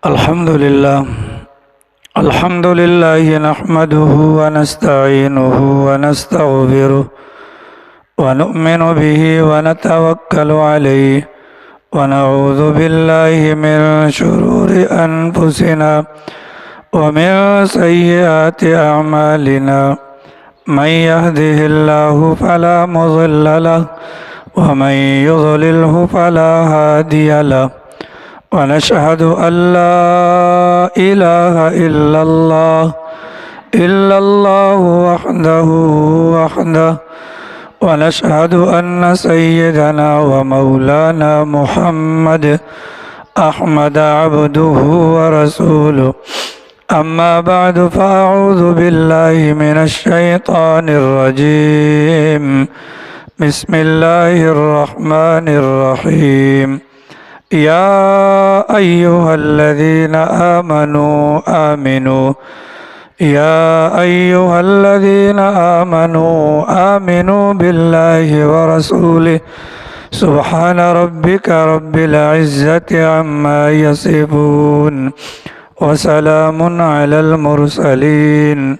الحمد لله نحمده ونستعينه ونستغفره ونؤمن به ونتوكل عليه ونعوذ بالله من شرور أنفسنا ومن سيئات أعمالنا من يهده الله فلا مضل له ومن يضلله فلا هادي له ونشهد أن لا إله إلا الله وحده ونشهد أن سيدنا ومولانا محمد أحمد عبده ورسوله أما بعد فأعوذ بالله من الشيطان الرجيم بسم الله الرحمن الرحيم يا أيها الذين آمنوا بالله ورسوله سبحان ربك رب العزة عما يصفون وسلام على المرسلين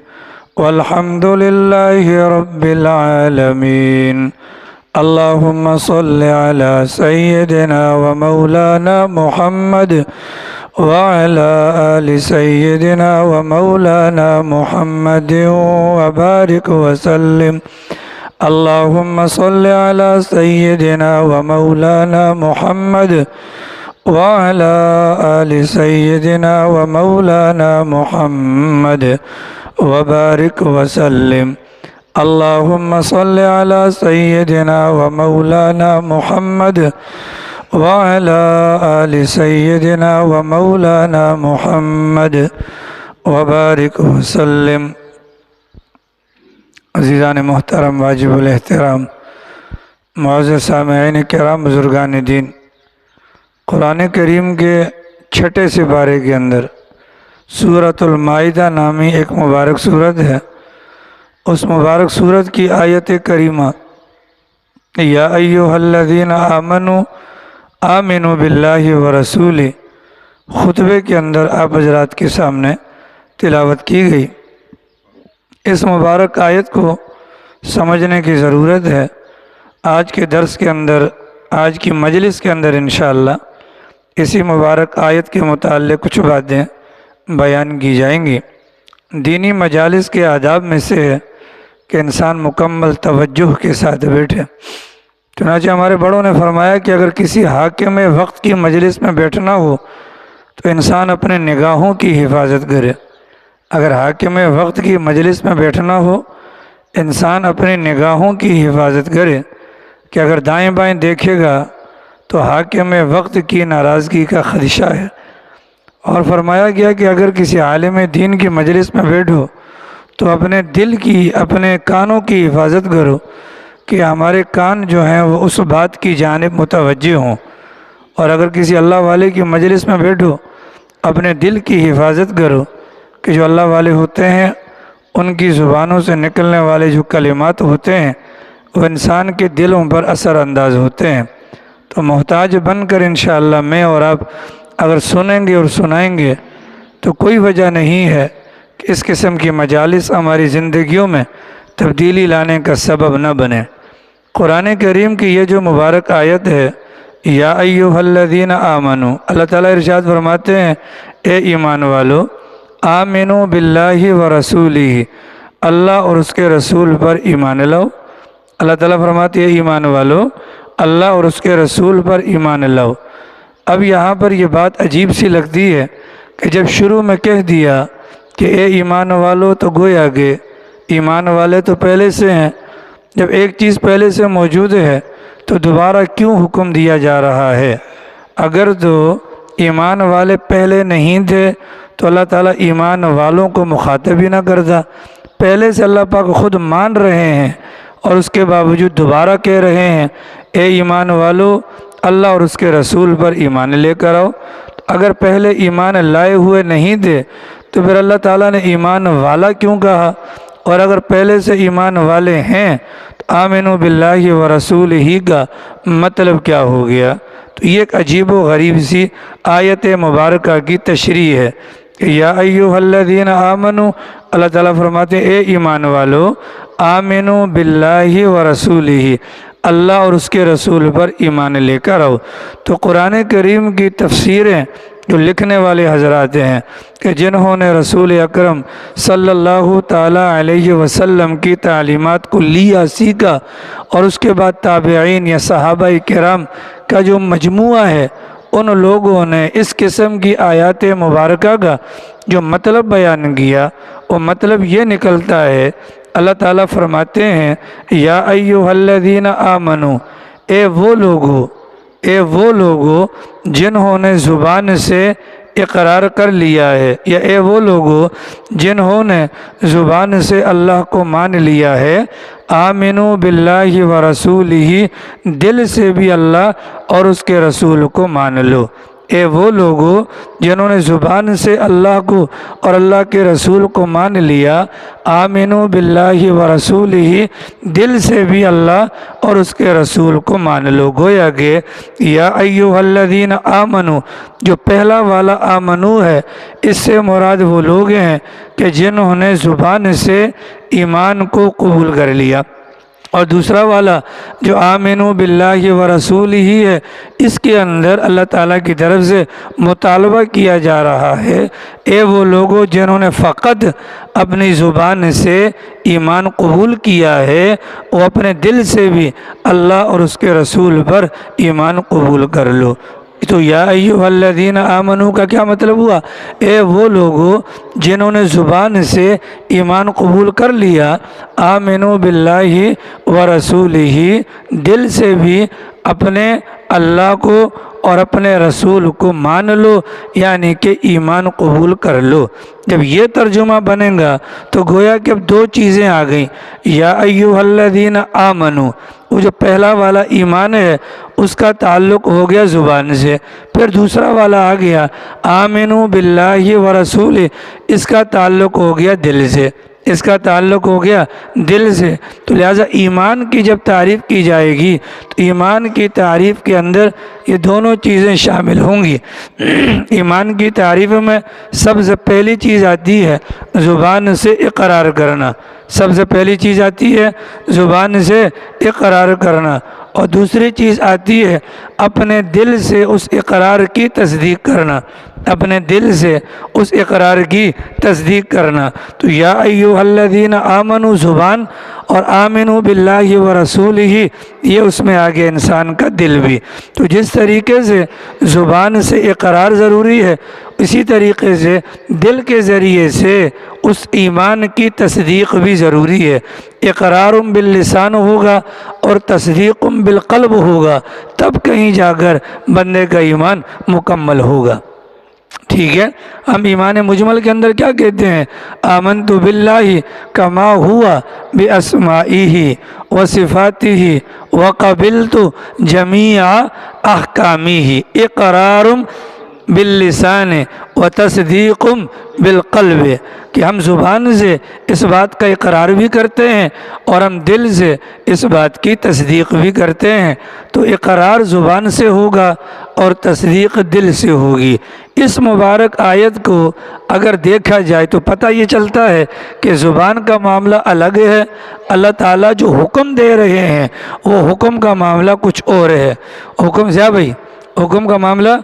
والحمد لله رب العالمين اللهم صل على سيدنا ومولانا محمد وعلى آل سيدنا ومولانا محمد وبارك وسلم اللهم صل على سيدنا ومولانا محمد وعلى آل سيدنا ومولانا محمد وبارك وسلم اللهم صل على سيدنا ومولانا محمد وعلى آل سيدنا ومولانا محمد وبارك وسلم عزیزان محترم واجب الاحترام معزز سامعین کرام بزرگان دین، قرآن کریم کے چھٹے سپارے کے اندر سورۃ المائدہ نامی ایک مبارک سورت ہے۔ اس مبارک سورت کی آیت کریمہ یا ایھا الذین آمنوا باللہ ورسولہ خطبے کے اندر آپ حضرات کے سامنے تلاوت کی گئی۔ اس مبارک آیت کو سمجھنے کی ضرورت ہے۔ آج کے درس کے اندر، آج کی مجلس کے اندر انشاءاللہ اسی مبارک آیت کے متعلق کچھ باتیں بیان کی جائیں گی۔ دینی مجالس کے آداب میں سے ہے کہ انسان مکمل توجہ کے ساتھ بیٹھے۔ چنانچہ ہمارے بڑوں نے فرمایا کہ اگر کسی حاکم وقت کی مجلس میں بیٹھنا ہو تو انسان اپنے نگاہوں کی حفاظت کرے۔ اگر حاکم وقت کی مجلس میں بیٹھنا ہو انسان اپنے نگاہوں کی حفاظت کرے کہ اگر دائیں بائیں دیکھے گا تو حاکم وقت کی ناراضگی کا خدشہ ہے۔ اور فرمایا گیا کہ اگر کسی عالم دین کی مجلس میں بیٹھو تو اپنے دل کی، اپنے کانوں کی حفاظت کرو کہ ہمارے کان جو ہیں وہ اس بات کی جانب متوجہ ہوں۔ اور اگر کسی اللہ والے کی مجلس میں بیٹھو اپنے دل کی حفاظت کرو کہ جو اللہ والے ہوتے ہیں ان کی زبانوں سے نکلنے والے جو کلمات ہوتے ہیں وہ انسان کے دلوں پر اثر انداز ہوتے ہیں۔ تو محتاج بن کر انشاءاللہ میں اور آپ اگر سنیں گے اور سنائیں گے تو کوئی وجہ نہیں ہے کہ اس قسم کی مجالس ہماری زندگیوں میں تبدیلی لانے کا سبب نہ بنے۔ قرآن کریم کی یہ جو مبارک آیت ہے یا ایھا الذین آمنوا، اللہ تعالیٰ ارشاد فرماتے ہیں اے ایمان والو آمنوا باللہ ورسولہ، اللہ اور اس کے رسول پر ایمان لاؤ۔ اللہ تعالیٰ فرماتے ہیں ایمان والو اللہ اور اس کے رسول پر ایمان لاؤ۔ اب یہاں پر یہ بات عجیب سی لگتی ہے کہ جب شروع میں کہہ دیا کہ اے ایمان والو تو گویا کہ ایمان والے تو پہلے سے ہیں۔ جب ایک چیز پہلے سے موجود ہے تو دوبارہ کیوں حکم دیا جا رہا ہے؟ اگر تو ایمان والے پہلے نہیں تھے تو اللہ تعالیٰ ایمان والوں کو مخاطب ہی نہ کرتا۔ پہلے سے اللہ پاک خود مان رہے ہیں اور اس کے باوجود دوبارہ کہہ رہے ہیں اے ایمان والو اللہ اور اس کے رسول پر ایمان لے کر آؤ۔ اگر پہلے ایمان لائے ہوئے نہیں تھے تو پھر اللہ تعالیٰ نے ایمان والا کیوں کہا؟ اور اگر پہلے سے ایمان والے ہیں تو آمنو باللہ و رسول ہی کا مطلب کیا ہو گیا؟ تو یہ ایک عجیب و غریب سی آیت مبارکہ کی تشریح ہے کہ یا ایھا الذین آمنوا، اللہ تعالیٰ فرماتے ہیں اے ایمان والو، آمنوا باللہ ورسولہ، اللہ اور اس کے رسول پر ایمان لے کر آؤ۔ تو قرآن کریم کی تفسیریں جو لکھنے والے حضرات ہیں کہ جنہوں نے رسول اکرم صلی اللہ تعالیٰ علیہ وسلم کی تعلیمات کو لیا، سیکھا، اور اس کے بعد تابعین یا صحابہ کرام کا جو مجموعہ ہے، ان لوگوں نے اس قسم کی آیات مبارکہ کا جو مطلب بیان کیا، وہ مطلب یہ نکلتا ہے، اللہ تعالیٰ فرماتے ہیں یا ایھا الذین آمنو، اے وہ لوگو جنہوں نے زبان سے اقرار کر لیا ہے، یا اے وہ لوگو جنہوں نے زبان سے اللہ کو مان لیا ہے، آمنو باللہ ورسولہ، دل سے بھی اللہ اور اس کے رسول کو مان لو۔ اے وہ لوگو جنہوں نے زبان سے اللہ کو اور اللہ کے رسول کو مان لیا، آمنو باللہ ورسولہ، دل سے بھی اللہ اور اس کے رسول کو مان لو۔ گویا کہ یا ایھا الذین آمنو، جو پہلا والا آمنو ہے، اس سے مراد وہ لوگ ہیں کہ جنہوں نے زبان سے ایمان کو قبول کر لیا، اور دوسرا والا جو آمنو باللہ ورسولہ ہے، اس کے اندر اللہ تعالیٰ کی طرف سے مطالبہ کیا جا رہا ہے، اے وہ لوگوں جنہوں نے فقط اپنی زبان سے ایمان قبول کیا ہے، وہ اپنے دل سے بھی اللہ اور اس کے رسول پر ایمان قبول کر لو۔ تو یا ایھا الذین آمنو کا کیا مطلب ہوا؟ اے وہ لوگوں جنہوں نے زبان سے ایمان قبول کر لیا، آمنو باللہ ورسولہ، دل سے بھی اپنے اللہ کو اور اپنے رسول کو مان لو، یعنی کہ ایمان قبول کر لو۔ جب یہ ترجمہ بنے گا تو گویا کہ اب دو چیزیں آ گئیں، یا ایھا الذین آمنو، وہ جو پہلا والا ایمان ہے اس کا تعلق ہو گیا زبان سے، پھر دوسرا والا آ گیا آمنو باللہ ورسولہ، اس کا تعلق ہو گیا دل سے، اس کا تعلق ہو گیا دل سے۔ تو لہٰذا ایمان کی جب تعریف کی جائے گی تو ایمان کی تعریف کے اندر یہ دونوں چیزیں شامل ہوں گی۔ ایمان کی تعریف میں سب سے پہلی چیز آتی ہے زبان سے اقرار کرنا، سب سے پہلی چیز آتی ہے زبان سے اقرار کرنا، اور دوسری چیز آتی ہے اپنے دل سے اس اقرار کی تصدیق کرنا، اپنے دل سے اس اقرار کی تصدیق کرنا۔ تو یا ایھا الذین آمنو زبان، اور آمنو باللہ ورسولہ یہ اس میں آگے انسان کا دل بھی۔ تو جس طریقے سے زبان سے اقرار ضروری ہے، اسی طریقے سے دل کے ذریعے سے اس ایمان کی تصدیق بھی ضروری ہے۔ اقرار باللسان ہوگا اور تصدیق بالقلب ہوگا، تب کہیں جا کر بندے کا ایمان مکمل ہوگا۔ ٹھیک ہے، ہم ایمان مجمل کے اندر کیا کہتے ہیں؟ آمنت باللہ کما ہوا باسمائہ وصفاتہ وقبلت جمیع احکامہ، اقرار باللسان و تصدیق بالقلب، کہ ہم زبان سے اس بات کا اقرار بھی کرتے ہیں اور ہم دل سے اس بات کی تصدیق بھی کرتے ہیں۔ تو اقرار زبان سے ہوگا اور تصدیق دل سے ہوگی۔ اس مبارک آیت کو اگر دیکھا جائے تو پتہ یہ چلتا ہے کہ زبان کا معاملہ الگ ہے، اللہ تعالیٰ جو حکم دے رہے ہیں وہ حکم کا معاملہ کچھ اور ہے۔ حکم حکم کا معاملہ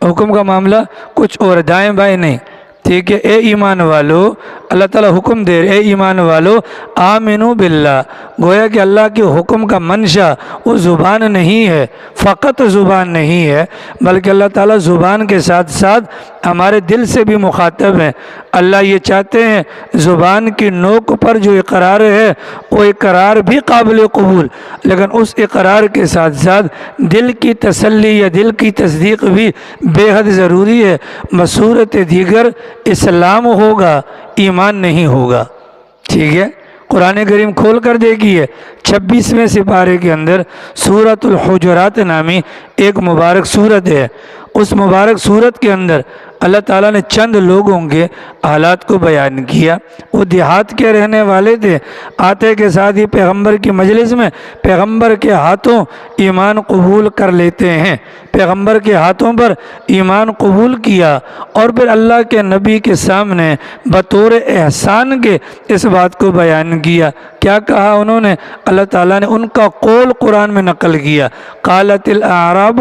حکم کا معاملہ کچھ اور، دائیں بائیں نہیں۔ ٹھیک ہے، اے ایمان والو، اللہ تعالیٰ حکم دے رہے، اے ایمان والو آمنو باللہ، گویا کہ اللہ کے حکم کا منشا وہ زبان نہیں ہے، فقط زبان نہیں ہے، بلکہ اللہ تعالیٰ زبان کے ساتھ ساتھ ہمارے دل سے بھی مخاطب ہیں۔ اللہ یہ چاہتے ہیں زبان کی نوک پر جو اقرار ہے وہ اقرار بھی قابل قبول، لیکن اس اقرار کے ساتھ ساتھ دل کی تسلی یا دل کی تصدیق بھی بے حد ضروری ہے۔ بصورت دیگر اسلام ہوگا، ایمان نہیں ہوگا۔ ٹھیک ہے، قرآن کریم کھول کر دیکھیے 26ویں سپارے کے اندر سورۃ الحجرات نامی ایک مبارک سورت ہے، اس مبارک صورت کے اندر اللہ تعالیٰ نے چند لوگوں کے حالات کو بیان کیا۔ وہ دیہات کے رہنے والے تھے، آتے کے ساتھ ہی پیغمبر کی مجلس میں پیغمبر کے ہاتھوں ایمان قبول کر لیتے ہیں، پیغمبر کے ہاتھوں پر ایمان قبول کیا، اور پھر اللہ کے نبی کے سامنے بطور احسان کے اس بات کو بیان کیا۔ کیا کہا انہوں نے؟ اللہ تعالیٰ نے ان کا قول قرآن میں نقل کیا، قالت الاعراب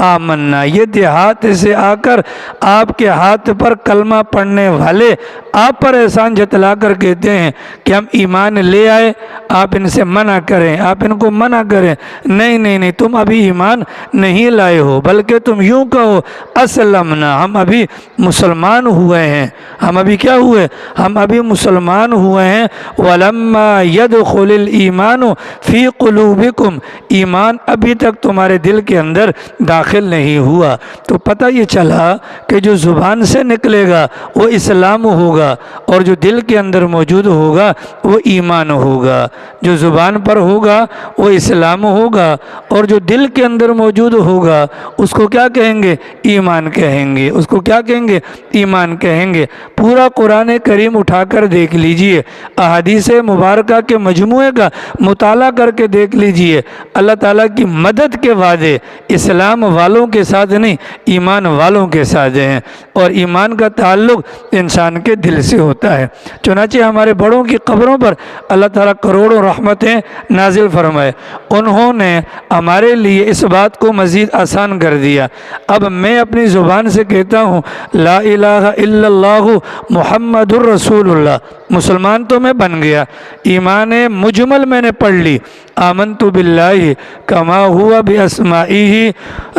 آمنا، یہ دیہات سے آ کر آپ کے ہاتھ پر کلمہ پڑھنے والے آپ پر احسان جتلا کر کہتے ہیں کہ ہم ایمان لے آئے، آپ ان سے منع کریں، آپ ان کو منع کریں، نہیں نہیں نہیں، تم ابھی ایمان نہیں لائے ہو، بلکہ تم یوں کہو اسلمنا، ہم ابھی مسلمان ہوئے ہیں، ہم ابھی کیا ہوئے؟ ہم ابھی مسلمان ہوئے ہیں۔ ولما يدخل الایمان فی قلوبکم، ایمان ابھی تک تمہارے دل کے اندر داخل نہیں ہوا۔ تو پتہ یہ چلا کہ جو زبان سے نکلے گا وہ اسلام ہوگا، اور جو دل کے اندر موجود ہوگا وہ ایمان ہوگا۔ جو زبان پر ہوگا وہ اسلام ہوگا، اور جو دل کے اندر موجود ہوگا اس کو کیا کہیں گے؟ ایمان کہیں گے۔ اس کو کیا کہیں گے؟ ایمان کہیں گے۔ پورا قرآن کریم اٹھا کر دیکھ لیجئے، احادیث مبارکہ کے مجموعے کا مطالعہ کر کے دیکھ لیجئے، اللہ تعالیٰ کی مدد کے وعدے اسلام والوں کے ساتھ نہیں، ایمان والوں کے ساتھ ہیں، اور ایمان کا تعلق انسان کے دل سے ہوتا ہے۔ چنانچہ ہمارے بڑوں کی قبروں پر اللہ تعالیٰ کروڑوں رحمتیں نازل فرمائے، انہوں نے ہمارے لیے اس بات کو مزید آسان کر دیا۔ اب میں اپنی زبان سے کہتا ہوں لا الہ الا اللہ محمد الرسول اللہ، مسلمان تو میں بن گیا، ایمان مجمل میں نے پڑھ لی، آمنت باللہ کما ہوا باسمائہ،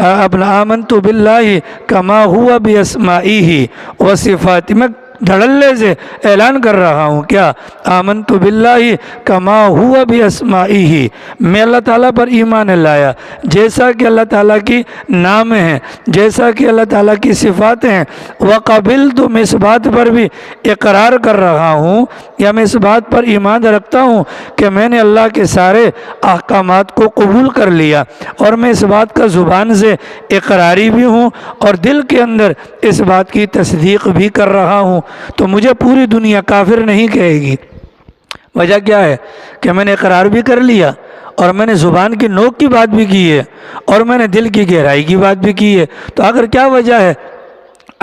آمنت باللہ کما ہوا باسمائہ و صفات، میں دھڑلے سے اعلان کر رہا ہوں، کیا؟ آمنت باللہ کما ہوا باسمائہ، میں اللہ تعالیٰ پر ایمان لایا جیسا کہ اللہ تعالیٰ کی نام ہیں، جیسا کہ اللہ تعالیٰ کی صفات ہیں، وقبلت، میں اس بات پر بھی اقرار کر رہا ہوں یا میں اس بات پر ایمان رکھتا ہوں کہ میں نے اللہ کے سارے احکامات کو قبول کر لیا، اور میں اس بات کا زبان سے اقراری بھی ہوں اور دل کے اندر اس بات کی تصدیق بھی کر رہا ہوں، تو مجھے پوری دنیا کافر نہیں کہے گی۔ وجہ کیا ہے؟ کہ میں نے اقرار بھی کر لیا، اور میں نے زبان کی نوک کی بات بھی کی ہے، اور میں نے دل کی گہرائی کی بات بھی کی ہے۔ تو اگر کیا وجہ ہے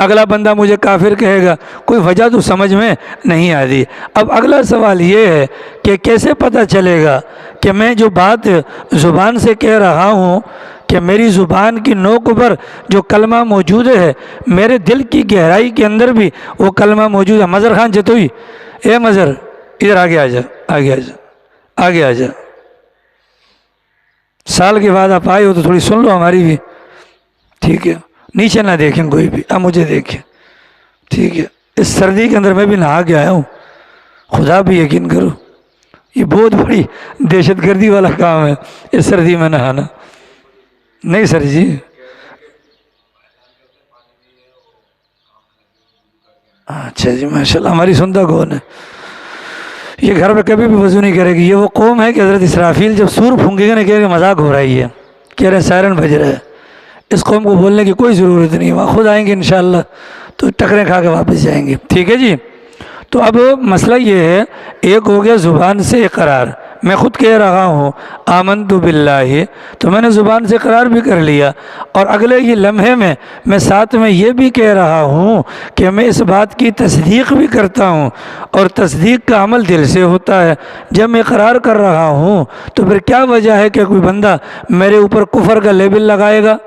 اگلا بندہ مجھے کافر کہے گا؟ کوئی وجہ تو سمجھ میں نہیں آتی۔ اب اگلا سوال یہ ہے کہ کیسے پتہ چلے گا کہ میں جو بات زبان سے کہہ رہا ہوں، کہ میری زبان کی نوک پر جو کلمہ موجود ہے، میرے دل کی گہرائی کے اندر بھی وہ کلمہ موجود ہے۔ مظہر خان جتوئی، اے مظہر ادھر آگے آ جا، آگے آ جا، آگے آ جا، سال کے بعد آپ آئے ہو تو تھوڑی سن لو ہماری بھی، ٹھیک ہے؟ نیچے نہ دیکھیں کوئی بھی، اب مجھے دیکھیں، ٹھیک ہے؟ اس سردی کے اندر میں بھی نہا کے آیا ہوں، خدا بھی یقین کرو، یہ بہت بڑی دہشت گردی والا کام ہے اس سردی میں نہانا۔ نہیں سر جی، اچھا جی، ماشاءاللہ، ہماری سنتا کون ہے؟ یہ گھر میں کبھی بھی وضو نہیں کرے گی۔ یہ وہ قوم ہے کہ حضرت اسرافیل جب سور پھونکے گا نا، کہہ رہے مذاق ہو رہی ہے، کہہ رہے سائرن بج رہا ہے، اس قوم کو بولنے کی کوئی ضرورت نہیں، وہاں خود آئیں گے انشاءاللہ تو ٹکریں کھا کے واپس جائیں گے، ٹھیک ہے جی؟ تو اب مسئلہ یہ ہے، ایک ہو گیا زبان سے اقرار، میں خود کہہ رہا ہوں آمنت باللہ، تو میں نے زبان سے اقرار بھی کر لیا، اور اگلے یہ لمحے میں ساتھ میں یہ بھی کہہ رہا ہوں کہ میں اس بات کی تصدیق بھی کرتا ہوں، اور تصدیق کا عمل دل سے ہوتا ہے۔ جب میں اقرار کر رہا ہوں تو پھر کیا وجہ ہے کہ کوئی بندہ میرے اوپر کفر کا لیبل لگائے گا؟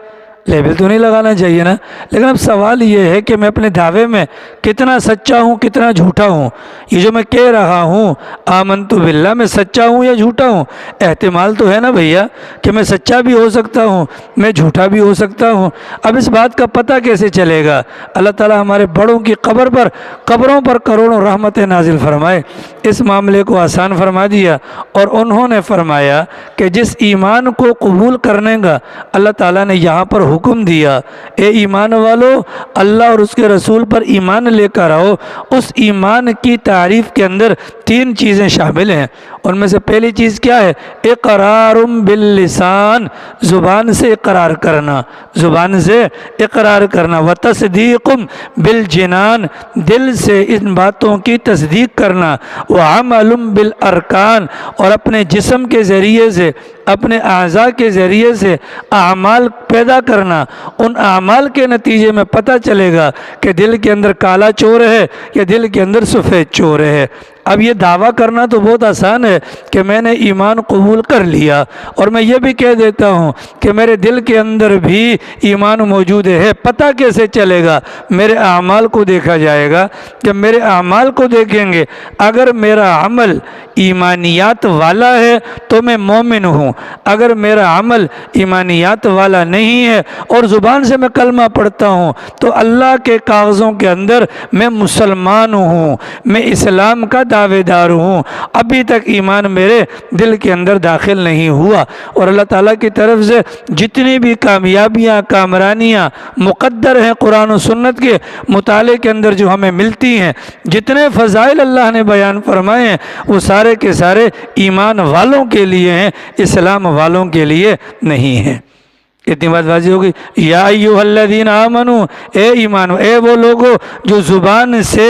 لیبل تو نہیں لگانا چاہیے نا۔ لیکن اب سوال یہ ہے کہ میں اپنے دعوے میں کتنا سچا ہوں، کتنا جھوٹا ہوں۔ یہ جو میں کہہ رہا ہوں آمنت باللہ، میں سچا ہوں یا جھوٹا ہوں؟ احتمال تو ہے نا بھیا کہ میں سچا بھی ہو سکتا ہوں، میں جھوٹا بھی ہو سکتا ہوں۔ اب اس بات کا پتہ کیسے چلے گا؟ اللہ تعالیٰ ہمارے بڑوں کی قبروں پر کروڑوں رحمتیں نازل فرمائے، اس معاملے کو آسان فرما دیا، اور انہوں نے فرمایا کہ جس ایمان کو قبول کرنے کا اللہ تعالیٰ نے یہاں پر حکم دیا، اے ایمان والو اللہ اور اس کے رسول پر ایمان لے کر آؤ، اس ایمان کی تعریف کے اندر تین چیزیں شامل ہیں۔ ان میں سے پہلی چیز کیا ہے؟ اقرار باللسان، زبان سے اقرار کرنا، زبان سے اقرار کرنا، وتصدیق بالجنان، دل سے ان باتوں کی تصدیق کرنا، وعمل بالارکان، اور اپنے جسم کے ذریعے سے، اپنے اعضاء کے ذریعے سے اعمال پیدا کرنا۔ ان اعمال کے نتیجے میں پتہ چلے گا کہ دل کے اندر کالا چور ہے یا دل کے اندر سفید چور ہے۔ اب یہ دعویٰ کرنا تو بہت آسان ہے کہ میں نے ایمان قبول کر لیا، اور میں یہ بھی کہہ دیتا ہوں کہ میرے دل کے اندر بھی ایمان موجود ہے۔ پتہ کیسے چلے گا؟ میرے اعمال کو دیکھا جائے گا۔ جب میرے اعمال کو دیکھیں گے، اگر میرا عمل ایمانیات والا ہے تو میں مومن ہوں، اگر میرا عمل ایمانیات والا نہیں ہے اور زبان سے میں کلمہ پڑھتا ہوں تو اللہ کے کاغذوں کے اندر میں مسلمان ہوں، میں اسلام کا دعوے دار ہوں، ابھی تک ایمان میرے دل کے اندر داخل نہیں ہوا۔ اور اللہ تعالیٰ کی طرف سے جتنی بھی کامیابیاں، کامرانیاں مقدر ہیں قرآن و سنت کے مطالعے کے اندر جو ہمیں ملتی ہیں، جتنے فضائل اللہ نے بیان فرمائے ہیں، وہ سارے کے سارے ایمان والوں کے لیے ہیں، اسلام والوں کے لیے نہیں ہیں۔ اتنی بات واضح ہوگی۔ یا ایھا الذین آمنو، اے ایمان، اے وہ لوگو جو زبان سے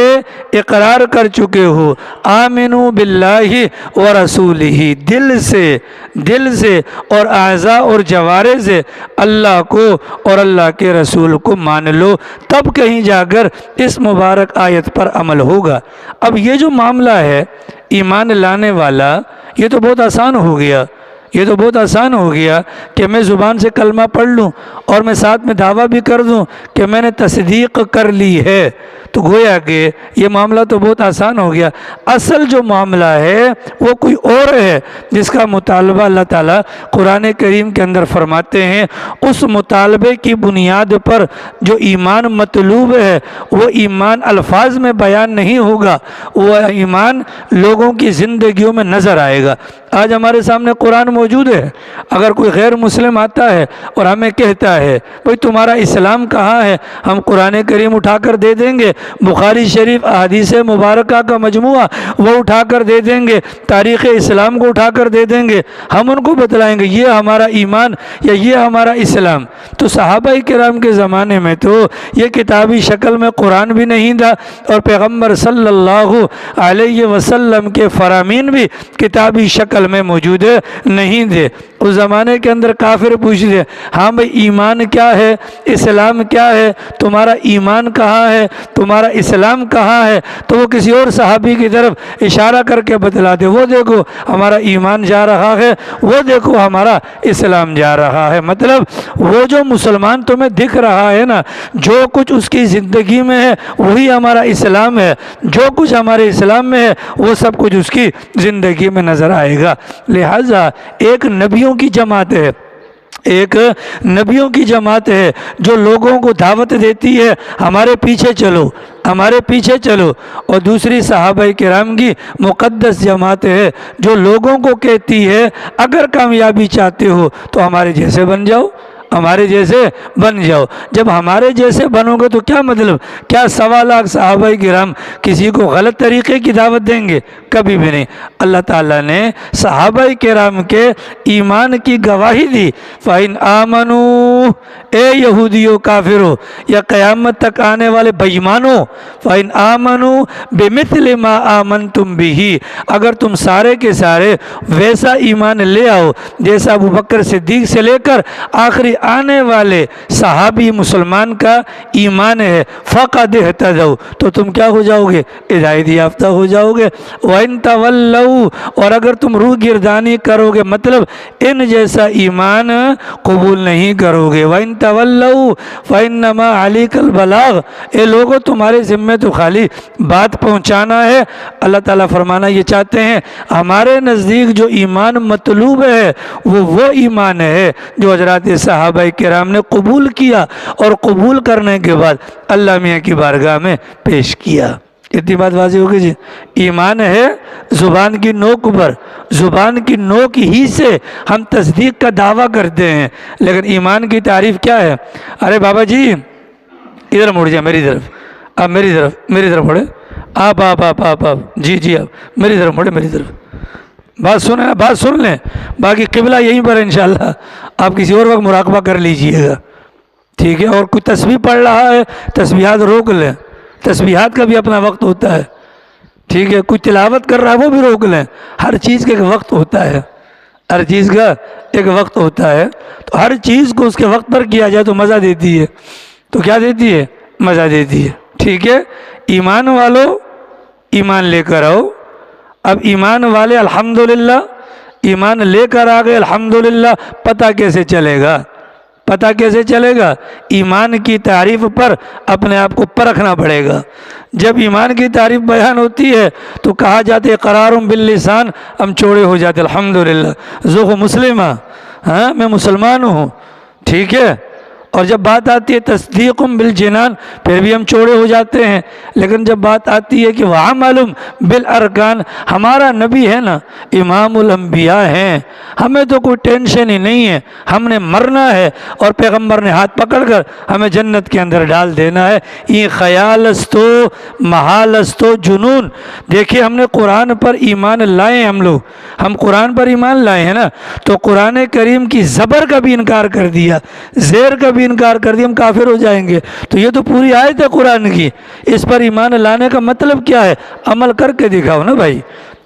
اقرار کر چکے ہو، آمنو باللہ ورسولہ، دل سے اور اعضاء اور جوارح سے اللہ کو اور اللہ کے رسول کو مان لو، تب کہیں جا کر اس مبارک آیت پر عمل ہوگا۔ اب یہ جو معاملہ ہے ایمان لانے والا، یہ تو بہت آسان ہو گیا، یہ تو بہت آسان ہو گیا کہ میں زبان سے کلمہ پڑھ لوں اور میں ساتھ میں دعویٰ بھی کر دوں کہ میں نے تصدیق کر لی ہے، تو گویا کہ یہ معاملہ تو بہت آسان ہو گیا۔ اصل جو معاملہ ہے وہ کوئی اور ہے، جس کا مطالبہ اللہ تعالیٰ قرآن کریم کے اندر فرماتے ہیں۔ اس مطالبے کی بنیاد پر جو ایمان مطلوب ہے، وہ ایمان الفاظ میں بیان نہیں ہوگا، وہ ایمان لوگوں کی زندگیوں میں نظر آئے گا۔ آج ہمارے سامنے قرآن موجود ہے، اگر کوئی غیر مسلم آتا ہے اور ہمیں کہتا ہے بھئی تمہارا اسلام کہاں ہے، ہم قرآن کریم اٹھا کر دے دیں گے، بخاری شریف احادیث مبارکہ کا مجموعہ وہ اٹھا کر دے دیں گے، تاریخ اسلام کو اٹھا کر دے دیں گے، ہم ان کو بتلائیں گے یہ ہمارا ایمان یا یہ ہمارا اسلام۔ تو صحابہ کرام کے زمانے میں تو یہ کتابی شکل میں قرآن بھی نہیں تھا، اور پیغمبر صلی اللہ علیہ وسلم کے فرامین بھی کتابی شکل میں موجود نہیں تھے۔ اس زمانے کے اندر کافر پوچھتے ہاں بھئی ایمان کیا ہے، اسلام کیا ہے، تمہارا ایمان کہاں ہے، تمہارا اسلام کہاں ہے، تو وہ کسی اور صحابی کی طرف اشارہ کر کے بتلاتے، وہ دیکھو ہمارا ایمان جا رہا ہے، وہ دیکھو ہمارا اسلام جا رہا ہے۔ مطلب وہ جو مسلمان تمہیں دکھ رہا ہے نا، جو کچھ اس کی زندگی میں ہے وہی ہمارا اسلام ہے، جو کچھ ہمارے اسلام میں ہے وہ سب کچھ اس کی زندگی میں نظر آئے گا۔ لہٰذا ایک نبیوں کی جماعت ہے، ایک نبیوں کی جماعت ہے جو لوگوں کو دعوت دیتی ہے ہمارے پیچھے چلو، ہمارے پیچھے چلو، اور دوسری صحابہ کرام کی مقدس جماعت ہے جو لوگوں کو کہتی ہے اگر کامیابی چاہتے ہو تو ہمارے جیسے بن جاؤ، ہمارے جیسے بن جاؤ۔ جب ہمارے جیسے بنو گے تو کیا مطلب، کیا 1.25 لاکھ صحابہ کرام کسی کو غلط طریقے کی دعوت دیں گے؟ کبھی بھی نہیں۔ اللہ تعالیٰ نے صحابہ کرام کے ایمان کی گواہی دی، فَإِنْ آمَنُوا، اے یہودیو کافرو یا قیامت تک آنے والے بے ایمانو، فَإِنْ آمَنُوا بِمِثْلِ مَا آمَنْتُمْ بِهِ، اگر تم سارے کے سارے ویسا ایمان لے آؤ جیسا ابوبکر صدیق سے لے کر آخری آنے والے صحابی مسلمان کا ایمان ہے، فَقَدْ اهْتَدَوْا، تو تم کیا ہو جاؤ گے؟ ہدایت یافتہ ہو جاؤ گے۔ وَإِن تَوَلَّوْا، اور اگر تم روح گردانی کرو گے، مطلب ان جیسا ایمان قبول نہیں کرو گے، وَإِن تَوَلَّوْا فَإِنَّمَا عَلَيْكَ الْبَلَاغُ، اے لوگوں تمہارے ذمہ تو خالی بات پہنچانا ہے۔ اللہ تعالیٰ فرمانا یہ چاہتے ہیں ہمارے نزدیک جو ایمان مطلوب ہے وہ ایمان ہے جو حضرات صحابہ کرام نے قبول کیا اور قبول کرنے کے بعد اللہ میاں کی بارگاہ میں پیش کیا۔ اتنی بات واضح ہوگی جی۔ ایمان ہے زبان کی نوک پر، زبان کی نوک ہی سے ہم تصدیق کا دعویٰ کرتے ہیں، لیکن ایمان کی تعریف کیا ہے؟ ارے بابا جی ادھر مڑ جائیں، میری طرف، آپ میری طرف پڑھے، آپ جی آپ میری طرف مڑے، میری طرف بات سنیں، بات سن لیں، باقی قبلہ یہیں پر انشاءاللہ، آپ کسی اور وقت مراقبہ کر لیجئے گا، ٹھیک ہے؟ اور کوئی تسبیح پڑھ رہا ہے، تسبیحات روک لیں، تسبیحات کا بھی اپنا وقت ہوتا ہے، ٹھیک ہے؟ کوئی تلاوت کر رہا ہے وہ بھی روک لیں، ہر چیز کا ایک وقت ہوتا ہے، ہر چیز کا ایک وقت ہوتا ہے، تو ہر چیز کو اس کے وقت پر کیا جائے تو مزہ دیتی ہے، تو کیا دیتی ہے؟ مزہ دیتی ہے، ٹھیک ہے؟ ایمان والو ایمان لے کر آؤ، اب ایمان والے الحمدللہ ایمان لے کر آ گئے الحمدللہ، پتہ کیسے چلے گا؟ پتہ کیسے چلے گا؟ ایمان کی تعریف پر اپنے آپ کو پرکھنا پڑے گا، جب ایمان کی تعریف بیان ہوتی ہے تو کہا جاتے اقرار باللسان، ہم چوڑے ہو جاتے الحمدللہ ذوق مسلمہ، ہاں میں مسلمان ہوں، ٹھیک ہے؟ اور جب بات آتی ہے تصدیق بالجنان، پھر بھی ہم چوڑے ہو جاتے ہیں، لیکن جب بات آتی ہے کہ وعمل بالارکان، ہمارا نبی ہے نا امام الانبیاء ہیں، ہمیں تو کوئی ٹینشن ہی نہیں ہے، ہم نے مرنا ہے اور پیغمبر نے ہاتھ پکڑ کر ہمیں جنت کے اندر ڈال دینا ہے، یہ خیال استو محال استو جنون۔ دیکھیے ہم نے قرآن پر ایمان لائے ہیں، ہم قرآن پر ایمان لائے ہیں نا، تو قرآن کریم کی زبر کا بھی انکار کر دیا، زیر کا بھی انکار کر دیا، ہم کافر ہو جائیں گے؟ تو یہ تو پوری آیت ہے قرآن کی، اس پر ایمان لانے کا مطلب کیا ہے؟ عمل کر کے دکھاؤ نا بھائی،